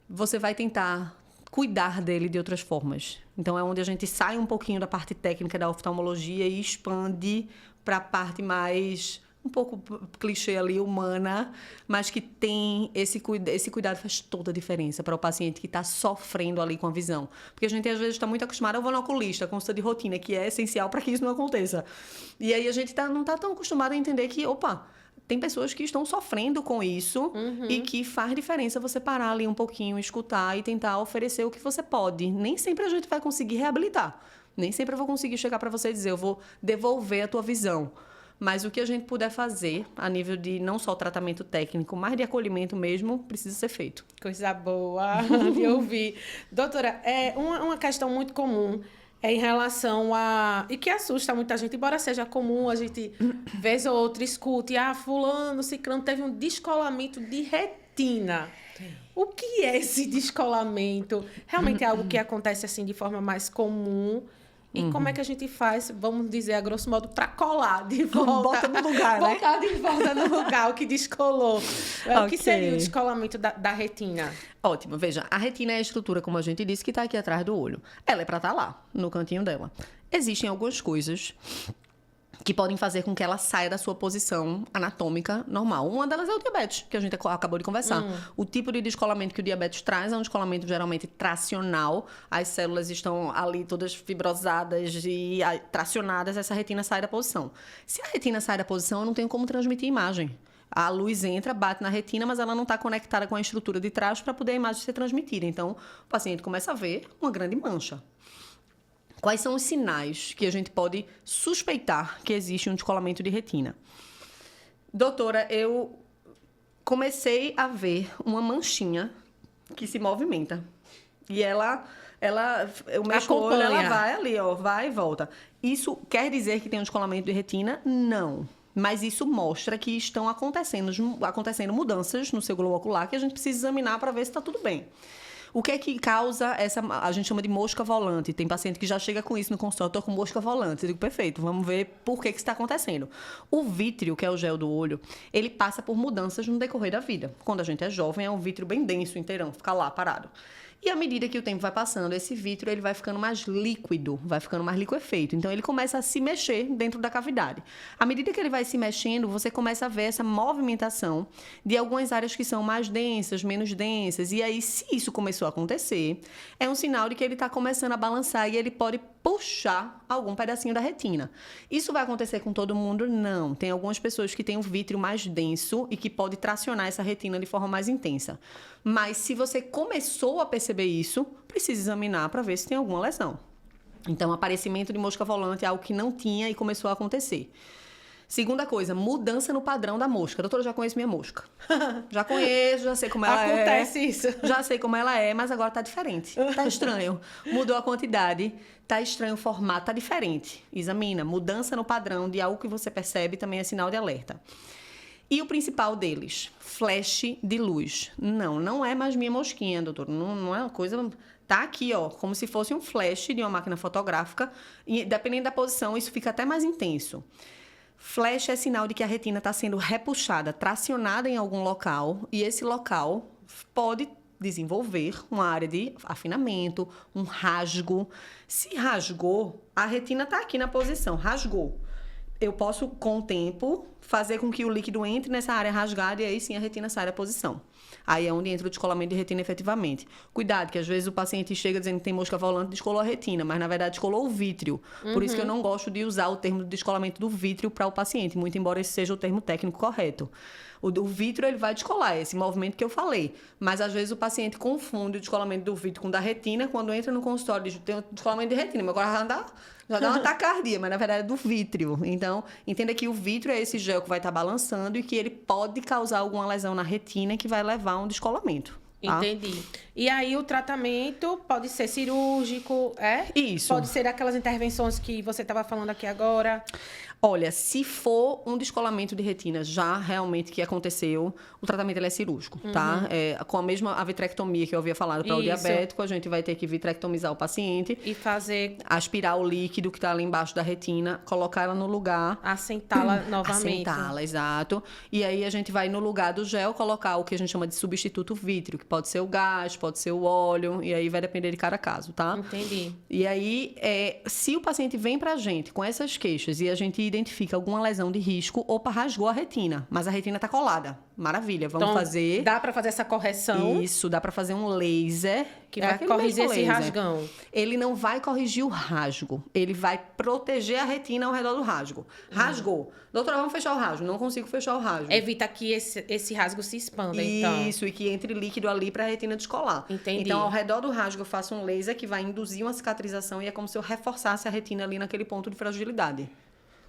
você vai tentar cuidar dele de outras formas. Então, é onde a gente sai um pouquinho da parte técnica da oftalmologia e expande para a parte mais... um pouco clichê ali, humana, mas que tem esse cuidado faz toda a diferença para o paciente que está sofrendo ali com a visão. Porque a gente, às vezes, está muito acostumado a vou no oculista, consulta de rotina, que é essencial para que isso não aconteça. E aí a gente não está tão acostumado a entender que, tem pessoas que estão sofrendo com isso e que faz diferença você parar ali um pouquinho, escutar e tentar oferecer o que você pode. Nem sempre a gente vai conseguir reabilitar. Nem sempre eu vou conseguir chegar para você e dizer, eu vou devolver a tua visão. Mas o que a gente puder fazer, a nível de não só tratamento técnico, mas de acolhimento mesmo, precisa ser feito. Coisa boa de ouvir. Doutora, uma questão muito comum É em relação a... E que assusta muita gente, embora seja comum, a gente, vez ou outra, escute, fulano, ciclano, teve um descolamento de retina. O que é esse descolamento? Realmente é algo que acontece assim de forma mais comum. E como é que a gente faz, vamos dizer, a grosso modo, para colar de volta? Bota no lugar, né? Botar de volta no lugar o que descolou. O que seria o descolamento da retina? Ótimo. Veja, a retina é a estrutura, como a gente disse, que está aqui atrás do olho. Ela é para estar lá, no cantinho dela. Existem algumas coisas que podem fazer com que ela saia da sua posição anatômica normal. Uma delas é o diabetes, que a gente acabou de conversar. O tipo de descolamento que o diabetes traz é um descolamento geralmente tracional. As células estão ali todas fibrosadas e tracionadas, essa retina sai da posição. Se a retina sai da posição, eu não tenho como transmitir imagem. A luz entra, bate na retina, mas ela não está conectada com a estrutura de trás para poder a imagem ser transmitida. Então, o paciente começa a ver uma grande mancha. Quais são os sinais que a gente pode suspeitar que existe um descolamento de retina? Doutora, eu comecei a ver uma manchinha que se movimenta. E eu mexo o olho, ela vai ali, ó, vai e volta. Isso quer dizer que tem um descolamento de retina? Não. Mas isso mostra que estão acontecendo mudanças no seu globo ocular que a gente precisa examinar para ver se está tudo bem. O que é que causa essa... A gente chama de mosca volante. Tem paciente que já chega com isso no consultório. Estou com mosca volante. Eu digo, perfeito, vamos ver por que isso está acontecendo. O vítreo, que é o gel do olho, ele passa por mudanças no decorrer da vida. Quando a gente é jovem, é um vítreo bem denso, inteirão, fica lá parado. E à medida que o tempo vai passando, esse vítreo ele vai ficando mais líquido, vai ficando mais liquefeito. Então, ele começa a se mexer dentro da cavidade. À medida que ele vai se mexendo, você começa a ver essa movimentação de algumas áreas que são mais densas, menos densas. E aí, se isso começou a acontecer, é um sinal de que ele está começando a balançar e ele pode puxar algum pedacinho da retina. Isso vai acontecer com todo mundo? Não. Tem algumas pessoas que têm um vítreo mais denso e que pode tracionar essa retina de forma mais intensa. Mas se você começou a perceber isso, precisa examinar para ver se tem alguma lesão. Então, aparecimento de mosca volante é algo que não tinha e começou a acontecer. Segunda coisa, mudança no padrão da mosca. Doutora, eu já conheço minha mosca. Já conheço, já sei como ela é. Acontece isso. Já sei como ela é, mas agora tá diferente. Tá estranho. Mudou a quantidade, tá estranho o formato, tá diferente. Examina. Mudança no padrão de algo que você percebe também é sinal de alerta. E o principal deles, flash de luz. Não é mais minha mosquinha, doutor. Não é uma coisa... Tá aqui, ó, como se fosse um flash de uma máquina fotográfica. E dependendo da posição, isso fica até mais intenso. Flash é sinal de que a retina está sendo repuxada, tracionada em algum local. E esse local pode desenvolver uma área de afinamento, um rasgo. Se rasgou, a retina está aqui na posição, rasgou. Eu posso, com o tempo, fazer com que o líquido entre nessa área rasgada e aí sim a retina sai da posição. Aí é onde entra o descolamento de retina efetivamente. Cuidado, que às vezes o paciente chega dizendo que tem mosca volante e descolou a retina, mas na verdade descolou o vítreo. Por isso que eu não gosto de usar o termo de descolamento do vítreo para o paciente, muito embora esse seja o termo técnico correto. O vítreo ele vai descolar, esse movimento que eu falei. Mas às vezes o paciente confunde o descolamento do vítreo com o da retina. Quando entra no consultório, diz, tem um descolamento de retina, mas agora já dá uma taquicardia, mas na verdade é do vítreo. Então, entenda que o vítreo é esse gel que vai estar balançando e que ele pode causar alguma lesão na retina que vai levar a um descolamento. Tá? Entendi. E aí o tratamento pode ser cirúrgico, é? Isso. Pode ser aquelas intervenções que você estava falando aqui agora. Olha, se for um descolamento de retina já realmente que aconteceu, o tratamento ele é cirúrgico, tá? Com a mesma vitrectomia que eu havia falado para o diabético, a gente vai ter que vitrectomizar o paciente. E fazer... Aspirar o líquido que está ali embaixo da retina, colocar ela no lugar. Assentá-la novamente. Assentá-la, exato. E aí a gente vai no lugar do gel colocar o que a gente chama de substituto vítreo, que pode ser o gás, pode ser o óleo, e aí vai depender de cada caso, tá? Entendi. E aí, se o paciente vem pra gente com essas queixas e a gente identifica alguma lesão de risco, opa, rasgou a retina, mas a retina tá colada. Maravilha, vamos então, fazer... Dá pra fazer essa correção? Isso, dá pra fazer um laser... Que vai corrigir esse rasgão. Ele não vai corrigir o rasgo, ele vai proteger a retina ao redor do rasgo. Rasgou. Doutora, vamos fechar o rasgo. Não consigo fechar o rasgo. Evita que esse rasgo se expanda, então. Isso, e que entre líquido ali pra retina descolar. Entendi. Então, ao redor do rasgo, eu faço um laser que vai induzir uma cicatrização e é como se eu reforçasse a retina ali naquele ponto de fragilidade.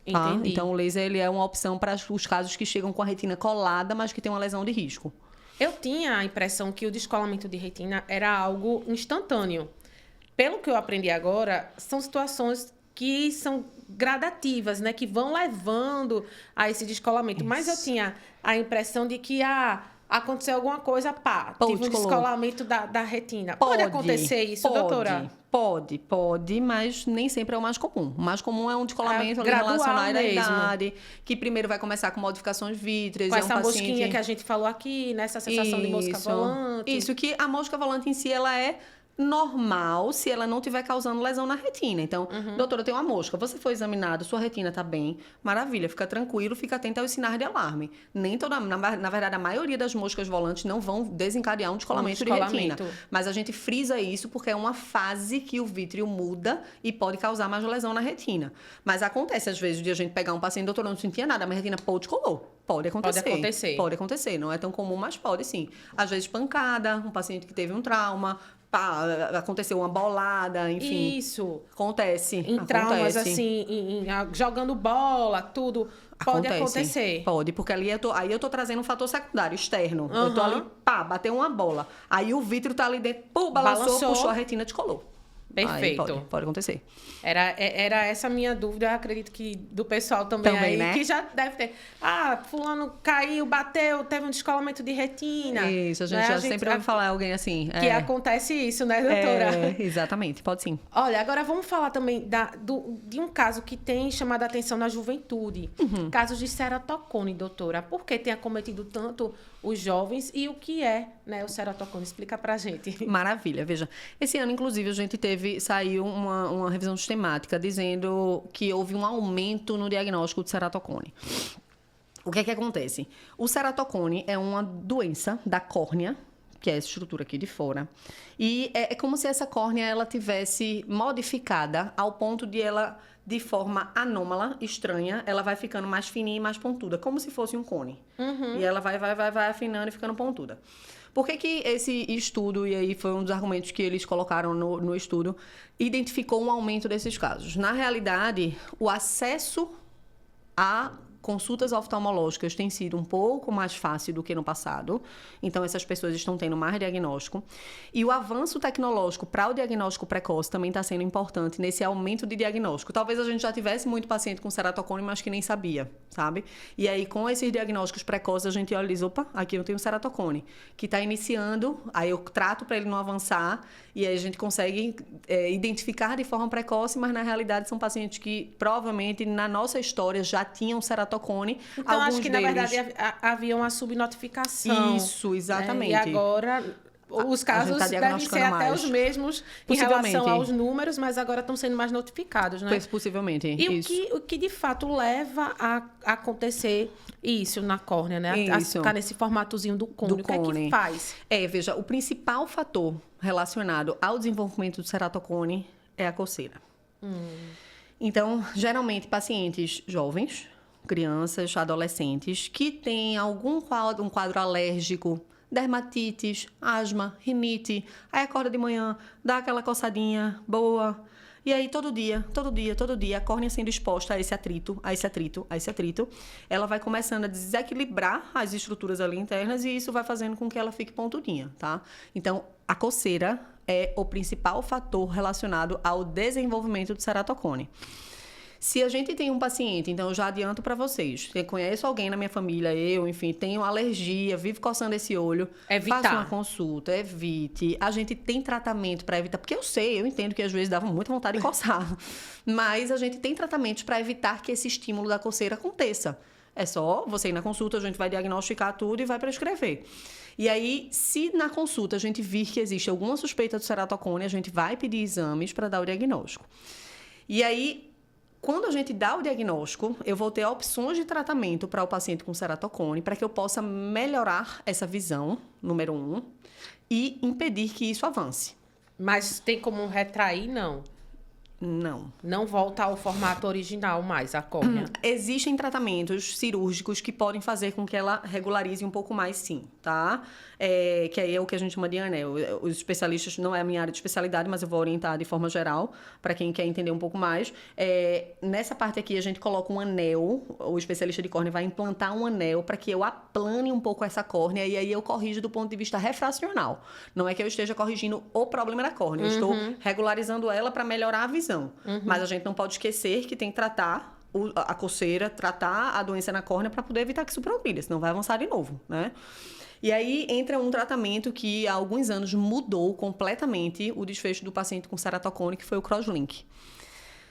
Tá? Entendi. Então, o laser ele é uma opção para os casos que chegam com a retina colada, mas que tem uma lesão de risco. Eu tinha a impressão que o descolamento de retina era algo instantâneo. pelo que eu aprendi agora, são situações que são gradativas, né? Que vão levando a esse descolamento. Mas eu tinha a impressão de que aconteceu alguma coisa, tive um descolamento da retina. Pode acontecer isso, doutora? Pode, mas nem sempre é o mais comum. O mais comum é um descolamento relacionado à idade, que primeiro vai começar com modificações vítreas. Com essa mosquinha que a gente falou aqui, né? Essa sensação de mosca volante. Isso, que a mosca volante em si, ela é normal se ela não estiver causando lesão na retina. Então, doutora, eu tenho uma mosca. Você foi examinado, sua retina está bem. Maravilha, fica tranquilo, fica atento aos sinais de alarme. Nem toda, na verdade, a maioria das moscas volantes não vão desencadear um descolamento de retina. Mas a gente frisa isso porque é uma fase que o vítreo muda e pode causar mais lesão na retina. Mas acontece, às vezes, de a gente pegar um paciente, doutora, eu não sentia nada, mas a retina descolou. Pode acontecer. Pode acontecer. Não é tão comum, mas pode sim. Às vezes, pancada, um paciente que teve um trauma, aconteceu uma bolada, enfim. Isso. Acontece. Traumas, assim, jogando bola, tudo. Pode acontecer. Pode, porque ali eu tô trazendo um fator secundário, externo. Eu tô ali, bateu uma bola. Aí o vítreo tá ali dentro, balançou, puxou a retina, descolou. Perfeito. Aí pode acontecer. Era essa a minha dúvida, eu acredito que do pessoal também aí, né? Que já deve ter. Fulano caiu, bateu, teve um descolamento de retina. Isso, a gente sempre ouve falar alguém assim. Que acontece isso, né, doutora? Exatamente, pode sim. Olha, agora vamos falar também de um caso que tem chamado a atenção na juventude. Casos de ceratocone, doutora. Por que tem acometido tanto os jovens e o que é, né, o ceratocone? Explica pra gente. Maravilha, veja. Esse ano, inclusive, a gente saiu uma revisão sistemática dizendo que houve um aumento no diagnóstico de ceratocone. O que é que acontece? O ceratocone é uma doença da córnea, que é essa estrutura aqui de fora, e é como se essa córnea ela tivesse modificada ao ponto de ela, de forma anômala, estranha, ela vai ficando mais fininha e mais pontuda, como se fosse um cone. E ela vai afinando e ficando pontuda. Por que esse estudo, e aí foi um dos argumentos que eles colocaram no estudo, identificou um aumento desses casos? Na realidade, o acesso a consultas oftalmológicas tem sido um pouco mais fácil do que no passado. Então, essas pessoas estão tendo mais diagnóstico. E o avanço tecnológico para o diagnóstico precoce também está sendo importante nesse aumento de diagnóstico. Talvez a gente já tivesse muito paciente com ceratocone, mas que nem sabia, sabe? E aí, com esses diagnósticos precoces, a gente olha e diz, opa, aqui eu tenho ceratocone, que está iniciando, aí eu trato para ele não avançar, e aí a gente consegue identificar de forma precoce, mas na realidade são pacientes que provavelmente na nossa história já tinham ceratocone. Então, acho que na verdade havia uma subnotificação. Isso, exatamente. E agora os casos devem ser até os mesmos em relação aos números, mas agora estão sendo mais notificados, né? Possivelmente. E o que de fato leva a acontecer isso na córnea, né? A ficar nesse formatozinho do cone. O que é que faz? Veja, o principal fator relacionado ao desenvolvimento do ceratocone é a coceira. Então, geralmente, pacientes jovens, crianças, adolescentes, que têm algum quadro alérgico, dermatites, asma, rinite, aí acorda de manhã, dá aquela coçadinha boa, e aí todo dia, a córnea sendo exposta a esse atrito, ela vai começando a desequilibrar as estruturas ali internas e isso vai fazendo com que ela fique pontudinha, tá? Então, a coceira é o principal fator relacionado ao desenvolvimento do ceratocone. Se a gente tem um paciente, então eu já adianto para vocês, eu conheço alguém na minha família, enfim, tenho alergia, vivo coçando esse olho, faça uma consulta, evite. A gente tem tratamento para evitar, porque eu entendo que às vezes dava muita vontade de coçar, mas a gente tem tratamentos para evitar que esse estímulo da coceira aconteça. É só você ir na consulta, a gente vai diagnosticar tudo e vai prescrever. E aí, se na consulta a gente vir que existe alguma suspeita do ceratocone, a gente vai pedir exames para dar o diagnóstico. E aí, quando a gente dá o diagnóstico, eu vou ter opções de tratamento para o paciente com ceratocone, para que eu possa melhorar essa visão, número 1, e impedir que isso avance. Mas tem como retrair, não? Não. Não volta ao formato original mais, a córnea. Existem tratamentos cirúrgicos que podem fazer com que ela regularize um pouco mais, sim, tá? Que aí é o que a gente chama de anel. Os especialistas, não é a minha área de especialidade, mas eu vou orientar de forma geral, para quem quer entender um pouco mais. Nessa parte aqui, a gente coloca um anel, o especialista de córnea vai implantar um anel para que eu aplane um pouco essa córnea, e aí eu corrijo do ponto de vista refracional. Não é que eu esteja corrigindo o problema da córnea, eu estou regularizando ela para melhorar a visão. Mas a gente não pode esquecer que tem que tratar a coceira, tratar a doença na córnea para poder evitar que isso progrida, senão vai avançar de novo, né? E aí entra um tratamento que há alguns anos mudou completamente o desfecho do paciente com ceratocone, que foi o crosslink.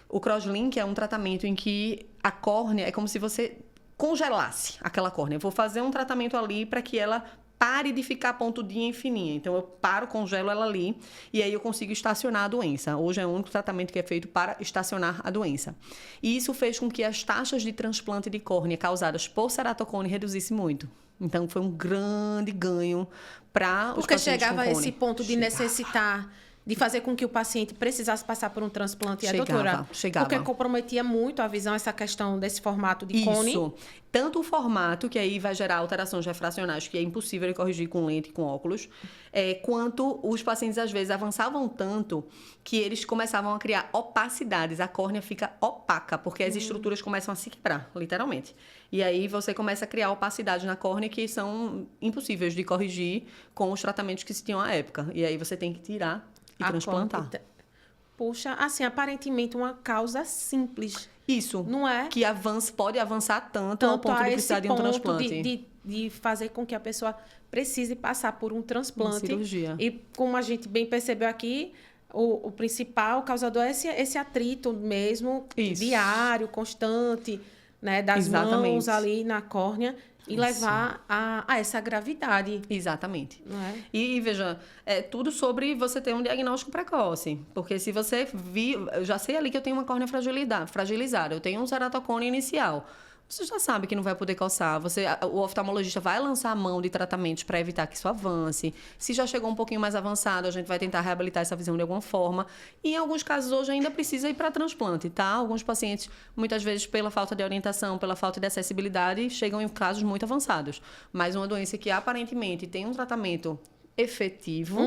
O crosslink é um tratamento em que a córnea é como se você congelasse aquela córnea. Eu vou fazer um tratamento ali para que ela pare de ficar pontudinha e fininha. Então, eu congelo ela ali e aí eu consigo estacionar a doença. Hoje é o único tratamento que é feito para estacionar a doença. E isso fez com que as taxas de transplante de córnea causadas por ceratocone reduzissem muito. Então, foi um grande ganho para os pacientes com córnea. Porque chegava a esse ponto de necessitar, de fazer com que o paciente precisasse passar por um transplante, doutora? Chegava. Porque comprometia muito a visão, essa questão desse formato de cone. Isso. Tanto o formato, que aí vai gerar alterações refracionais, que é impossível de corrigir com lente e com óculos, quanto os pacientes, às vezes, avançavam tanto que eles começavam a criar opacidades. A córnea fica opaca, porque as estruturas começam a se quebrar, literalmente. E aí você começa a criar opacidades na córnea que são impossíveis de corrigir com os tratamentos que se tinham à época. E aí você tem que tirar e transplantar. Puxa, assim, aparentemente uma causa simples. Isso. Não é? Que pode avançar tanto ao ponto de precisar de um transplante. De fazer com que a pessoa precise passar por um transplante. Uma cirurgia. E como a gente bem percebeu aqui, o principal causador é esse atrito mesmo, diário, constante, né, das mãos ali na córnea. E levar a essa gravidade. Exatamente. Não é? E veja, é tudo sobre você ter um diagnóstico precoce. Porque se você eu já sei ali que eu tenho uma córnea fragilizada, eu tenho um ceratocone inicial. Você já sabe que não vai poder coçar. O oftalmologista vai lançar a mão de tratamentos para evitar que isso avance. Se já chegou um pouquinho mais avançado, a gente vai tentar reabilitar essa visão de alguma forma. E em alguns casos, hoje ainda precisa ir para transplante, tá? Alguns pacientes, muitas vezes, pela falta de orientação, pela falta de acessibilidade, chegam em casos muito avançados. Mas uma doença que aparentemente tem um tratamento efetivo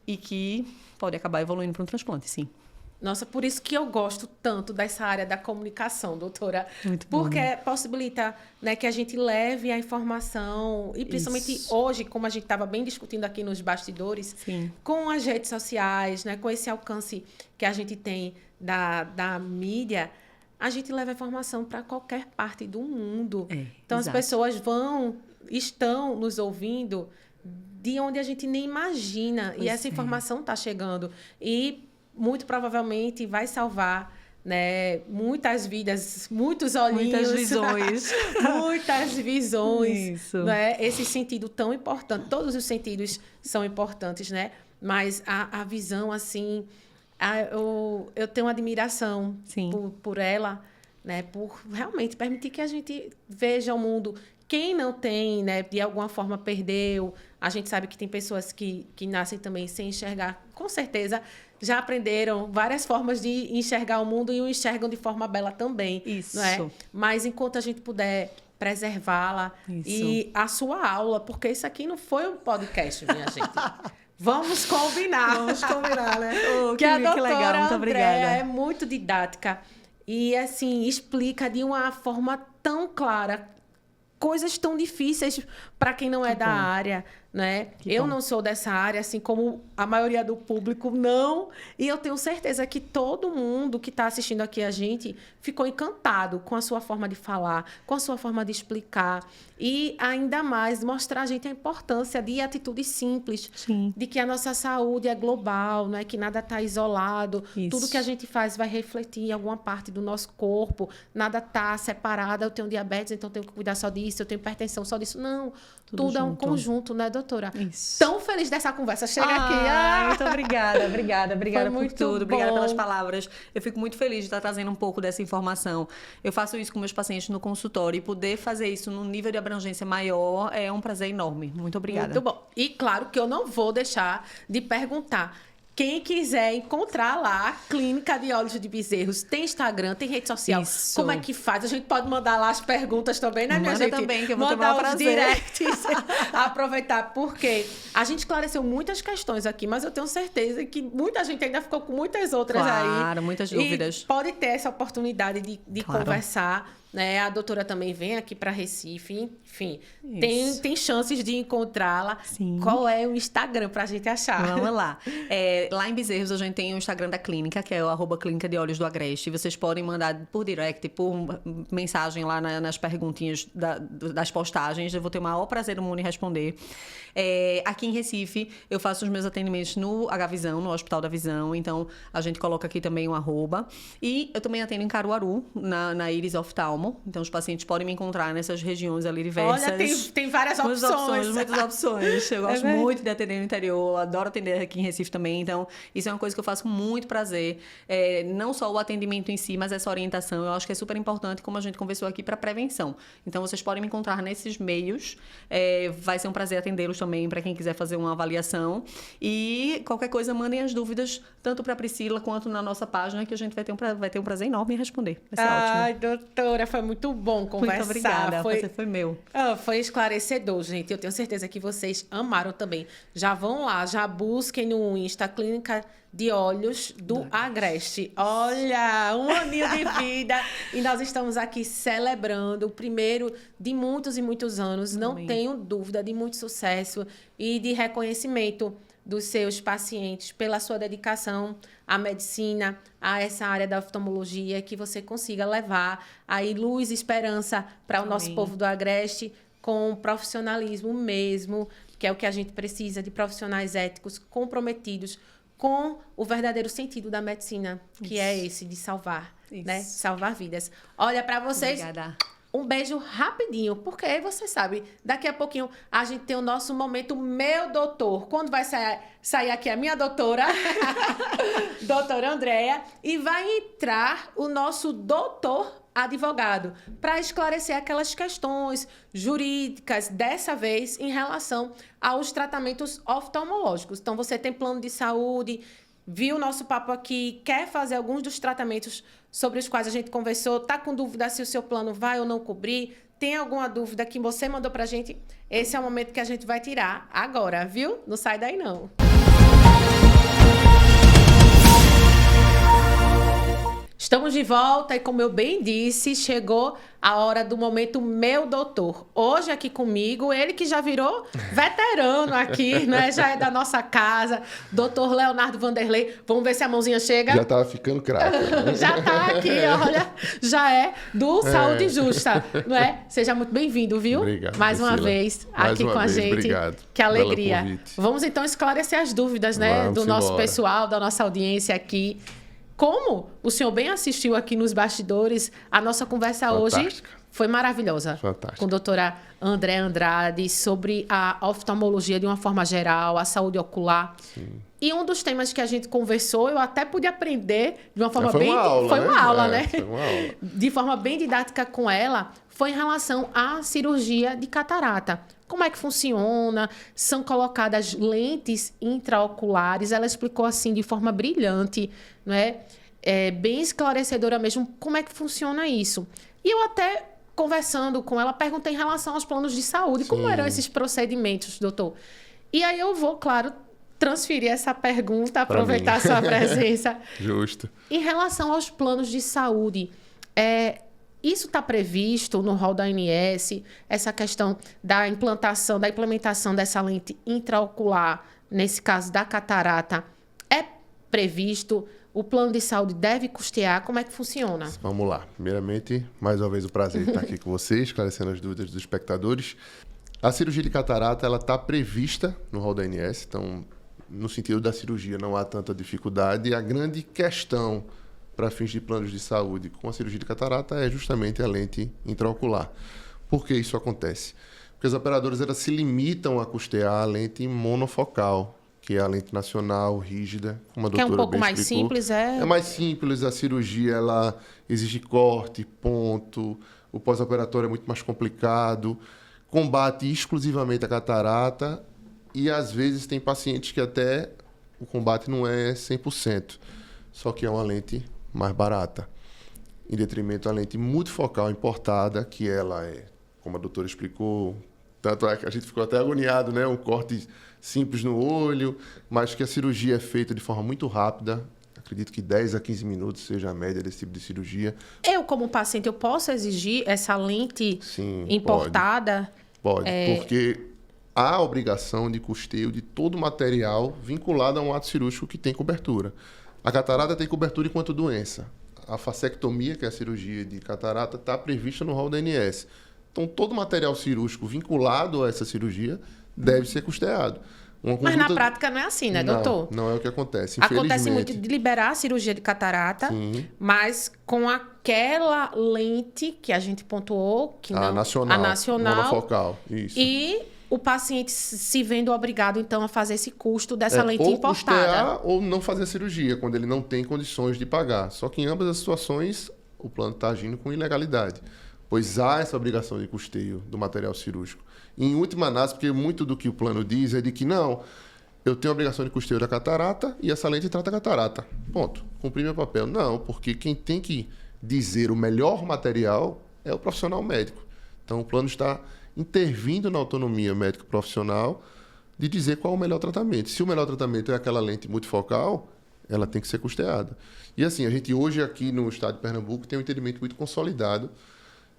e que pode acabar evoluindo para um transplante, sim. Nossa, por isso que eu gosto tanto dessa área da comunicação, doutora. Muito bom. Porque possibilita, né, que a gente leve a informação, e principalmente hoje, como a gente estava bem discutindo aqui nos bastidores, com as redes sociais, né, com esse alcance que a gente tem da mídia, a gente leva a informação para qualquer parte do mundo. Então, as pessoas estão nos ouvindo de onde a gente nem imagina. E essa informação está chegando. E muito provavelmente vai salvar, né, muitas vidas, muitos olhinhos. Muitas visões. Muitas visões. Isso. Né? Esse sentido tão importante. Todos os sentidos são importantes, né? Mas a visão, assim, eu tenho admiração por ela, né? Por realmente permitir que a gente veja o mundo. Quem não tem, né, de alguma forma perdeu. A gente sabe que tem pessoas que nascem também sem enxergar. Com certeza, já aprenderam várias formas de enxergar o mundo e o enxergam de forma bela também. Isso. Não é? Mas enquanto a gente puder preservá-la e a sua aula, porque isso aqui não foi um podcast, minha gente. Vamos combinar. Vamos combinar, né? Que a doutora legal, muito obrigada. Andréa é muito didática e, assim, explica de uma forma tão clara coisas tão difíceis para quem não é da área, né? Eu não sou dessa área, assim como a maioria do público não, e eu tenho certeza que todo mundo que está assistindo aqui a gente ficou encantado com a sua forma de falar, com a sua forma de explicar, e ainda mais mostrar a gente a importância de atitudes simples, de que a nossa saúde é global, não é que nada está isolado, tudo que a gente faz vai refletir em alguma parte do nosso corpo, nada está separado. Eu tenho diabetes, então tenho que cuidar só disso, eu tenho hipertensão só disso. Não, tudo é um conjunto, né, doutora? Isso. Tão feliz dessa conversa. Chega aqui. Muito obrigada por muito tudo. bom. Obrigada pelas palavras. Eu fico muito feliz de estar trazendo um pouco dessa informação. Eu faço isso com meus pacientes no consultório e poder fazer isso num nível de abrangência maior é um prazer enorme. Muito obrigada. Muito bom. E claro que eu não vou deixar de perguntar Quem quiser encontrar lá a Clínica de Olhos de Bezerros, tem Instagram, tem rede social. Isso. Como é que faz? A gente pode mandar lá as perguntas também, né, minha Manda gente? também, que eu vou ter o mandar maior os prazer. directs. Aproveitar, porque a gente esclareceu muitas questões aqui, mas eu tenho certeza que muita gente ainda ficou com muitas outras aí. Claro, muitas dúvidas. E pode ter essa oportunidade de Claro. conversar. Né? A doutora também vem aqui para Recife, enfim, Isso. tem chances de encontrá-la. Sim. Qual é o Instagram para a gente achar? Vamos lá. Lá em Bezerros, a gente tem o Instagram da clínica, que é o @Clínica de Olhos do Agreste. Vocês podem mandar por direct, por mensagem lá nas perguntinhas das postagens. Eu vou ter o maior prazer do mundo em responder. Aqui em Recife, eu faço os meus atendimentos no H-Visão, no Hospital da Visão. Então, a gente coloca aqui também um @. E eu também atendo em Caruaru, na Iris Oftalmo. Então, os pacientes podem me encontrar nessas regiões ali diversas. Olha, tem várias opções. Muitas opções. Eu gosto verdade. muito de atender no interior, adoro atender aqui em Recife também. Então, isso é uma coisa que eu faço com muito prazer. Não só o atendimento em si, mas essa orientação. Eu acho que é super importante, como a gente conversou aqui, para prevenção. Então, vocês podem me encontrar nesses meios. Vai ser um prazer atendê-los também, para quem quiser fazer uma avaliação. E qualquer coisa, mandem as dúvidas, tanto para a Priscila quanto na nossa página, que a gente vai ter um prazer enorme em responder. Vai ser ótimo. Ai, doutora, foi muito bom conversar. Muito obrigada, você foi meu. Foi esclarecedor, gente. Eu tenho certeza que vocês amaram também. Já vão lá, já busquem no Insta Clínica de Olhos do Agreste. Olha, um aninho de vida. E nós estamos aqui celebrando o primeiro de muitos e muitos anos. Não Amém. tenho dúvida, de muito sucesso e de reconhecimento dos seus pacientes pela sua dedicação à medicina, a essa área da oftalmologia, que você consiga levar aí luz e esperança para o nosso Amém. povo do Agreste com profissionalismo mesmo, que é o que a gente precisa, de profissionais éticos comprometidos com o verdadeiro sentido da medicina, que é esse de salvar, né? Salvar vidas. Olha, para vocês, Obrigada. um beijo rapidinho, porque você sabe, daqui a pouquinho a gente tem o nosso momento Meu Doutor. Quando vai sair aqui a minha doutora, doutora Andréa, e vai entrar o nosso doutor advogado para esclarecer aquelas questões jurídicas, dessa vez em relação aos tratamentos oftalmológicos. Então, você tem plano de saúde, viu o nosso papo aqui, quer fazer alguns dos tratamentos sobre os quais a gente conversou, está com dúvida se o seu plano vai ou não cobrir, tem alguma dúvida que você mandou para a gente, esse é o momento que a gente vai tirar agora, viu? Não sai daí, não. Estamos de volta e, como eu bem disse, chegou a hora do momento Meu Doutor. Hoje aqui comigo, ele que já virou veterano aqui, né? Já é da nossa casa, doutor Leonardo Vanderlei. Vamos ver se a mãozinha chega. Já estava ficando craque. Já tá aqui, olha, já é do Saúde Justa, não é? Seja muito bem-vindo, viu? Obrigado, Mais uma Priscila. vez Mais aqui uma com a vez, gente. obrigado Que pelo alegria. convite. Vamos então esclarecer as dúvidas, né, Vamos do nosso embora. pessoal, da nossa audiência aqui. Como o senhor bem assistiu aqui nos bastidores, a nossa conversa hoje Fantástica. foi maravilhosa. Fantástica. Com a doutora André Andrade sobre a oftalmologia de uma forma geral, a saúde ocular. Sim. E um dos temas que a gente conversou, eu até pude aprender de uma forma Foi bem... uma aula, foi né? uma aula, É, né? foi uma aula. De forma bem didática com ela, foi em relação à cirurgia de catarata. Como é que funciona? São colocadas lentes intraoculares. Ela explicou assim de forma brilhante, né? Bem esclarecedora mesmo, como é que funciona isso. E eu até, conversando com ela, perguntei em relação aos planos de saúde, como Sim. eram esses procedimentos, doutor? E aí eu vou, claro, transferir essa pergunta, aproveitar a sua presença. Justo. Em relação aos planos de saúde, isso está previsto no rol da ANS, essa questão da implementação dessa lente intraocular, nesse caso da catarata, é previsto? O plano de saúde deve custear? Como é que funciona? Vamos lá. Primeiramente, mais uma vez o prazer de estar aqui com vocês, esclarecendo as dúvidas dos espectadores. A cirurgia de catarata, ela está prevista no rol da ANS, então, no sentido da cirurgia, não há tanta dificuldade. A grande questão para fins de planos de saúde com a cirurgia de catarata é justamente a lente intraocular. Por que isso acontece? Porque as operadoras elas se limitam a custear a lente monofocal, que é a lente nacional, rígida, como a Que é doutora um pouco bem mais explicou. simples, É mais simples, a cirurgia ela exige corte, ponto, o pós-operatório é muito mais complicado, combate exclusivamente a catarata e às vezes tem pacientes que até o combate não é 100%, só que é uma lente mais barata, em detrimento da lente multifocal importada, que ela é, como a doutora explicou, tanto é que a gente ficou até agoniado, né? Um corte simples no olho, mas que a cirurgia é feita de forma muito rápida. Acredito que 10 a 15 minutos seja a média desse tipo de cirurgia. Eu, como paciente, eu posso exigir essa lente Sim, importada? Pode, porque há a obrigação de custeio de todo o material vinculado a um ato cirúrgico que tem cobertura. A catarata tem cobertura enquanto doença. A facectomia, que é a cirurgia de catarata, está prevista no rol da ANS. Então, todo o material cirúrgico vinculado a essa cirurgia deve ser custeado. Mas na prática não é assim, né, doutor? Não é o que acontece. Acontece muito de liberar a cirurgia de catarata, mas com aquela lente que a gente pontuou, que a não, nacional, a nacional, monofocal, isso. E o paciente se vendo obrigado, então, a fazer esse custo dessa lente ou importada. Custear, ou não fazer a cirurgia, quando ele não tem condições de pagar. Só que em ambas as situações, o plano está agindo com ilegalidade, pois há essa obrigação de custeio do material cirúrgico. Em última análise, porque muito do que o plano diz é de que não, eu tenho a obrigação de custeio da catarata e essa lente trata a catarata. Ponto. Cumpri meu papel. Não, porque quem tem que dizer o melhor material é o profissional médico. Então, o plano está intervindo na autonomia médico-profissional de dizer qual é o melhor tratamento. Se o melhor tratamento é aquela lente multifocal, ela tem que ser custeada. E assim, a gente hoje aqui no estado de Pernambuco tem um entendimento muito consolidado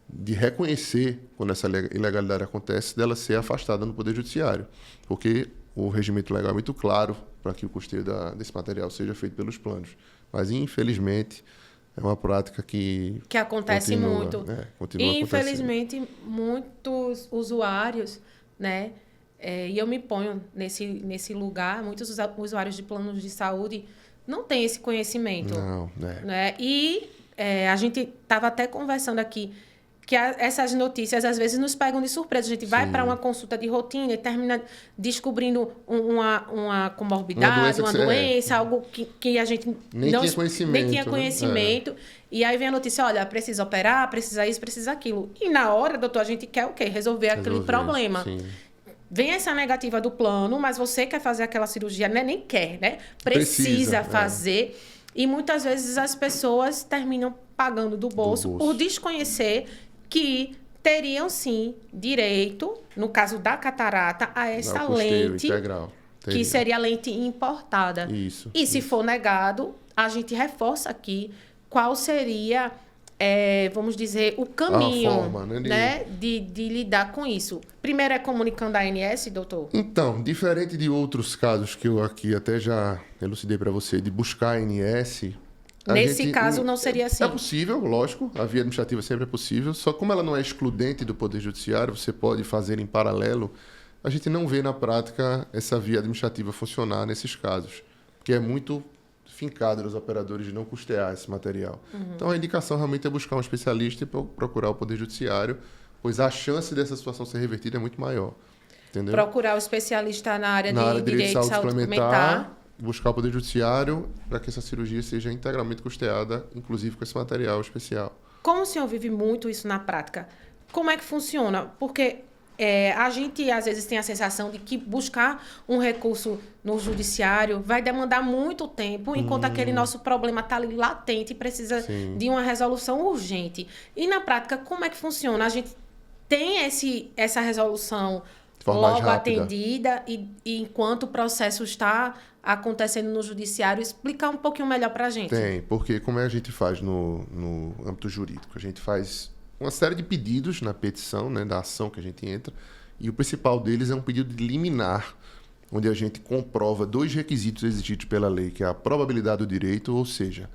de reconhecer, quando essa ilegalidade acontece, dela ser afastada no Poder Judiciário. Porque o regimento legal é muito claro para que o custeio desse material seja feito pelos planos. Mas, infelizmente, é uma prática que acontece continua, muito. Continua e, infelizmente, muitos usuários, né? E eu me ponho nesse lugar, muitos usuários de planos de saúde não têm esse conhecimento. Não, né? E a gente estava até conversando aqui que essas notícias, às vezes, nos pegam de surpresa. A gente vai para uma consulta de rotina e termina descobrindo uma comorbidade, uma doença, algo que a gente nem tinha conhecimento. Né? E aí vem a notícia, olha, precisa operar, precisa isso, precisa aquilo. E na hora, doutor, a gente quer o quê? Resolver aquele problema. Sim. Vem essa negativa do plano, mas você quer fazer aquela cirurgia, né? Nem quer, né? Precisa fazer. E muitas vezes as pessoas terminam pagando do bolso por desconhecer que teriam, sim, direito, no caso da catarata, a essa lente integral. Que seria a lente importada. Isso. E se for negado, a gente reforça aqui qual seria, vamos dizer, o caminho, forma, né, de lidar com isso. Primeiro é comunicando a ANS, doutor? Então, diferente de outros casos que eu aqui até já elucidei para você, de buscar a ANS... Nesse caso, não seria assim. É possível, lógico. A via administrativa sempre é possível. Só que como ela não é excludente do Poder Judiciário, você pode fazer em paralelo. A gente não vê na prática essa via administrativa funcionar nesses casos. Porque é muito fincado nos operadores de não custear esse material. Então, a indicação realmente é buscar um especialista e procurar o Poder Judiciário, pois a chance dessa situação ser revertida é muito maior. Entendeu? Procurar o especialista na área de direito de saúde suplementar. Buscar o Poder Judiciário para que essa cirurgia seja integralmente custeada, inclusive com esse material especial. Como o senhor vive muito isso na prática, como é que funciona? Porque a gente, às vezes, tem a sensação de que buscar um recurso no judiciário vai demandar muito tempo, enquanto aquele nosso problema está ali latente e precisa de uma resolução urgente. E, na prática, como é que funciona? A gente tem essa resolução logo atendida e enquanto o processo está acontecendo no judiciário, explicar um pouquinho melhor para a gente. Tem, porque como a gente faz no âmbito jurídico? A gente faz uma série de pedidos na petição, né, da ação que a gente entra, e o principal deles é um pedido de liminar, onde a gente comprova 2 requisitos exigidos pela lei, que é a probabilidade do direito, ou seja,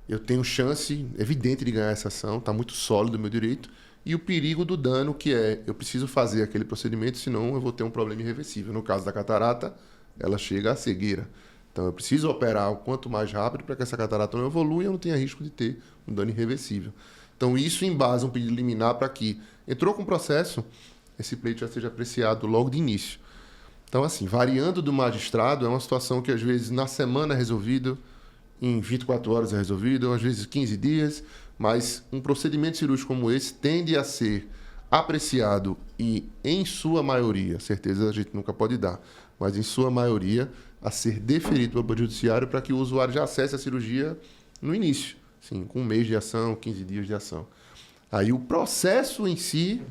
eu tenho chance evidente de ganhar essa ação, está muito sólido o meu direito, e o perigo do dano, que é, eu preciso fazer aquele procedimento, senão eu vou ter um problema irreversível. No caso da catarata, ela chega à cegueira. Então, eu preciso operar o quanto mais rápido para que essa catarata não evolua e eu não tenha risco de ter um dano irreversível. Então, isso embasa um pedido liminar para que entrou com o processo, esse pleito já seja apreciado logo de início. Então, assim, variando do magistrado, é uma situação que, às vezes, na semana é resolvido, em 24 horas é resolvido, às vezes 15 dias, mas um procedimento cirúrgico como esse tende a ser apreciado e, em sua maioria, certeza a gente nunca pode dar, mas em sua maioria, a ser deferido pelo Poder Judiciário para que o usuário já acesse a cirurgia no início, sim, com 1 mês de ação, 15 dias de ação. Aí o processo em si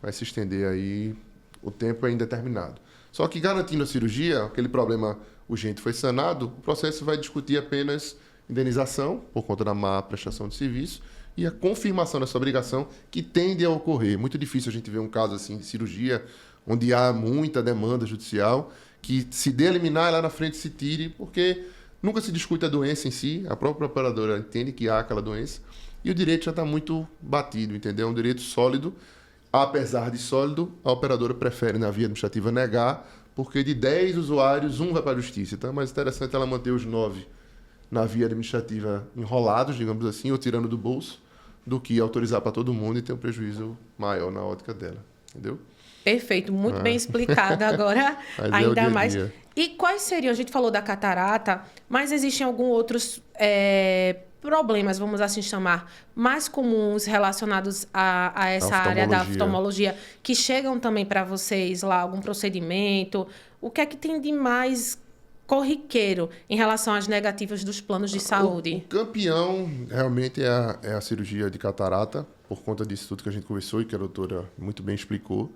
vai se estender aí, o tempo é indeterminado. Só que garantindo a cirurgia, aquele problema urgente foi sanado, o processo vai discutir apenas indenização, por conta da má prestação de serviço, e a confirmação dessa obrigação, que tende a ocorrer. Muito difícil a gente ver um caso assim de cirurgia, onde há muita demanda judicial, que se dê a liminar, lá na frente se tire, porque nunca se discute a doença em si, a própria operadora entende que há aquela doença, e o direito já está muito batido, entendeu? É um direito sólido. Apesar de sólido, a operadora prefere, na via administrativa, negar, porque de 10 usuários, 1 vai para a justiça. Então é mais interessante ela manter os 9 na via administrativa enrolados, digamos assim, ou tirando do bolso, do que autorizar para todo mundo e ter um prejuízo maior na ótica dela. Entendeu? Perfeito, muito bem explicado agora, ainda dia a mais. dia. E quais seriam, a gente falou da catarata, mas existem alguns outros problemas, vamos assim chamar, mais comuns relacionados a essa área da oftalmologia, que chegam também para vocês lá, algum procedimento? O que é que tem de mais corriqueiro em relação às negativas dos planos de saúde? O campeão realmente é a cirurgia de catarata, por conta disso tudo que a gente conversou e que a doutora muito bem explicou.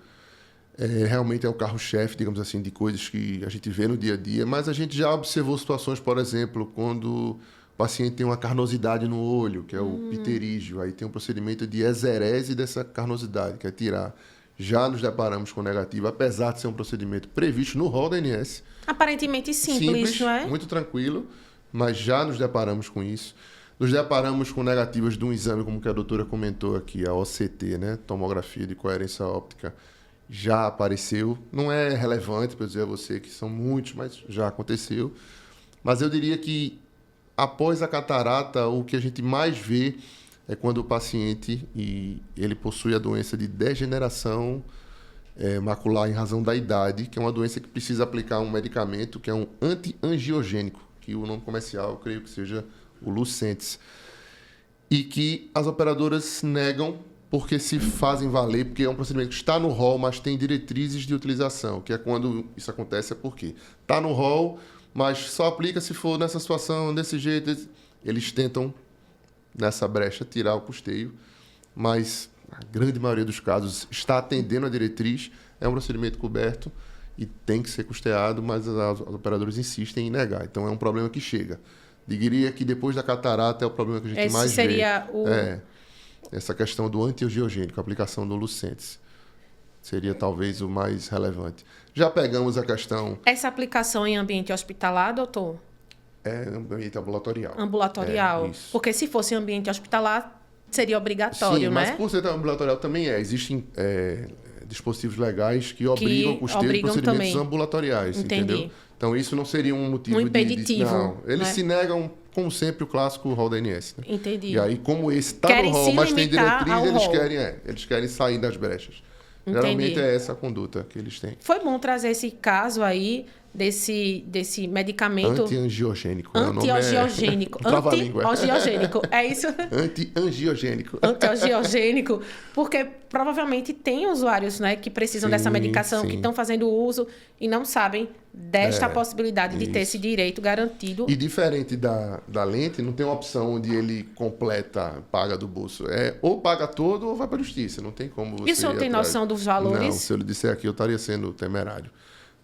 Realmente é o carro-chefe, digamos assim, de coisas que a gente vê no dia a dia, mas a gente já observou situações, por exemplo, quando o paciente tem uma carnosidade no olho, que é o pterígio, aí tem um procedimento de exerese dessa carnosidade, que é tirar. Já nos deparamos com negativo, apesar de ser um procedimento previsto no rol da ANS. Aparentemente simples, não é? Muito tranquilo, mas já nos deparamos com isso. Nos deparamos com negativas de um exame, como que a doutora comentou aqui, a OCT, né? Tomografia de coerência óptica. Já apareceu. Não é relevante para dizer a você que são muitos, mas já aconteceu. Mas eu diria que após a catarata, o que a gente mais vê é quando o paciente ele possui a doença de degeneração macular em razão da idade, que é uma doença que precisa aplicar um medicamento que é um anti-angiogênico, que o nome comercial eu creio que seja o Lucentis, e que as operadoras negam porque se fazem valer, porque é um procedimento que está no rol, mas tem diretrizes de utilização, que é quando isso acontece, é porque está no rol, mas só aplica se for nessa situação, desse jeito. Eles tentam, nessa brecha, tirar o custeio, mas a grande maioria dos casos está atendendo a diretriz, é um procedimento coberto e tem que ser custeado, mas os operadores insistem em negar. Então, é um problema que chega. Diria que depois da catarata é o problema que a gente mais vê. Esse seria o... essa questão do anti-angiogênico, a aplicação do Lucentis. Seria talvez o mais relevante. Já pegamos a questão... Essa aplicação em ambiente hospitalar, doutor? É ambiente ambulatorial. Ambulatorial. Isso. Porque se fosse ambiente hospitalar, seria obrigatório, sim, né? Mas por ser ambulatorial também Existem dispositivos legais que obrigam o custeio de procedimentos ambulatoriais. Entendi. Entendeu? Então, isso não seria um motivo impeditivo. Não, eles se negam, como sempre, o clássico rol da ANS. Né? Entendi. E aí, como esse está no rol, mas tem diretriz, eles querem sair das brechas. Entendi. Geralmente é essa a conduta que eles têm. Foi bom trazer esse caso aí desse medicamento... Anti-angiogênico. Anti-angiogênico. Anti-angiogênico. É isso? Anti-angiogênico. Anti-angiogênico. Porque provavelmente tem usuários, né, que precisam dessa medicação, que estão fazendo uso e não sabem desta possibilidade de ter esse direito garantido. E diferente da lente, não tem uma opção onde ele completa, paga do bolso. Ou paga todo ou vai para a justiça. Não tem como você... E o senhor tem noção dos valores? Não, se eu lhe disser aqui, eu estaria sendo temerário.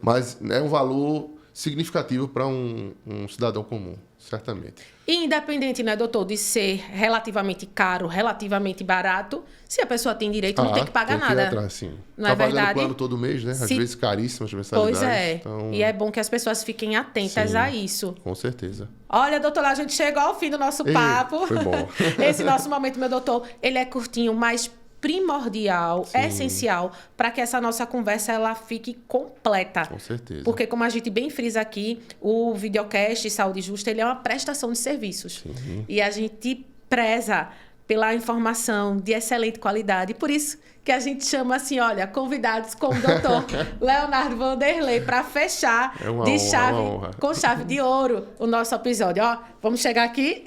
Mas é um valor significativo para um cidadão comum, certamente. E independente, né, doutor, de ser relativamente caro, relativamente barato, se a pessoa tem direito, não tem que pagar nada. Ir atrás, sim. Não é verdade? Pagando plano todo mês, né? Às vezes caríssimas mensalidades. Pois é. Então... E é bom que as pessoas fiquem atentas a isso. Com certeza. Olha, doutor, a gente chegou ao fim do nosso papo. Foi bom. Esse nosso momento, meu doutor, ele é curtinho, mas primordial, essencial, para que essa nossa conversa ela fique completa. Com certeza. Porque, como a gente bem frisa aqui, o videocast Saúde Justa, ele é uma prestação de serviços. Sim. E a gente preza pela informação de excelente qualidade. Por isso que a gente chama assim, olha, convidados como o doutor Leonardo Vanderlei para fechar com chave de ouro o nosso episódio. Ó, vamos chegar aqui.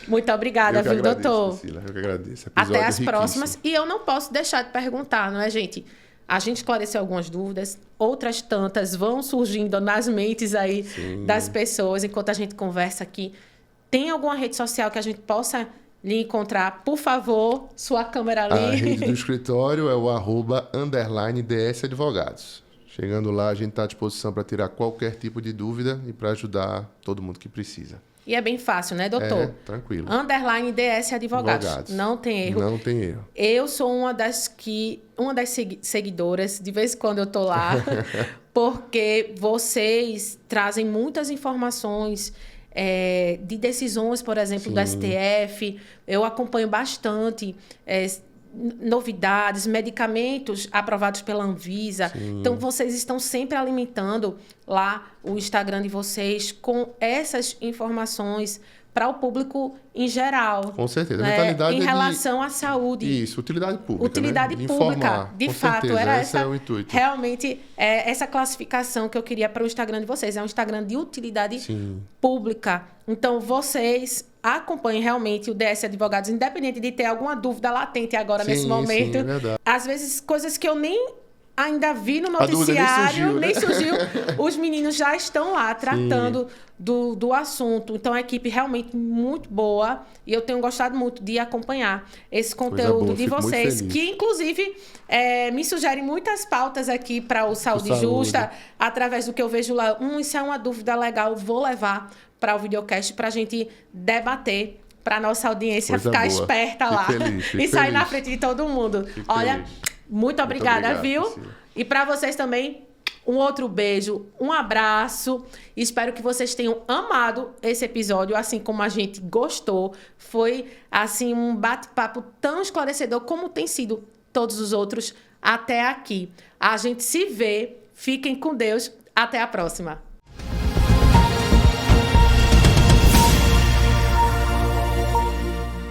Muito obrigada, viu, doutor? Cecília, eu que agradeço. Até as próximas. E eu não posso deixar de perguntar, não é, gente? A gente esclareceu algumas dúvidas, outras tantas vão surgindo nas mentes aí das pessoas enquanto a gente conversa aqui. Tem alguma rede social que a gente possa lhe encontrar? Por favor, sua câmera ali. A rede do escritório é o @_DS Advogados. Chegando lá, a gente está à disposição para tirar qualquer tipo de dúvida e para ajudar todo mundo que precisa. E é bem fácil, né, doutor? Tranquilo. _DS Advogados. Não tem erro. Não tem erro. Eu sou uma das seguidoras, de vez em quando eu tô lá, porque vocês trazem muitas informações de decisões, por exemplo, do STF. Eu acompanho bastante novidades, medicamentos aprovados pela Anvisa. Sim. Então, vocês estão sempre alimentando lá o Instagram de vocês com essas informações para o público em geral. Com certeza. A mentalidade em relação à saúde. Isso, utilidade pública. Utilidade né? pública. Informar. De com fato, certeza, era esse é o intuito. Realmente, essa classificação que eu queria para o Instagram de vocês. É um Instagram de utilidade pública. Então, vocês acompanhem realmente o DS Advogados, independente de ter alguma dúvida latente agora nesse momento. Sim, é verdade. Às vezes, coisas que eu nem ainda vi no noticiário, nem surgiu. Os meninos já estão lá tratando do assunto. Então, a equipe realmente muito boa. E eu tenho gostado muito de acompanhar esse conteúdo de vocês, que inclusive me sugere muitas pautas aqui para o Saúde Justa, através do que eu vejo lá. Isso é uma dúvida legal, vou levar para o videocast para a gente debater, para a nossa audiência ficar esperta lá e sair na frente de todo mundo. Olha, muito obrigada, viu? Priscila. E para vocês também, um outro beijo, um abraço. Espero que vocês tenham amado esse episódio, assim como a gente gostou. Foi, assim, um bate-papo tão esclarecedor como tem sido todos os outros até aqui. A gente se vê. Fiquem com Deus. Até a próxima.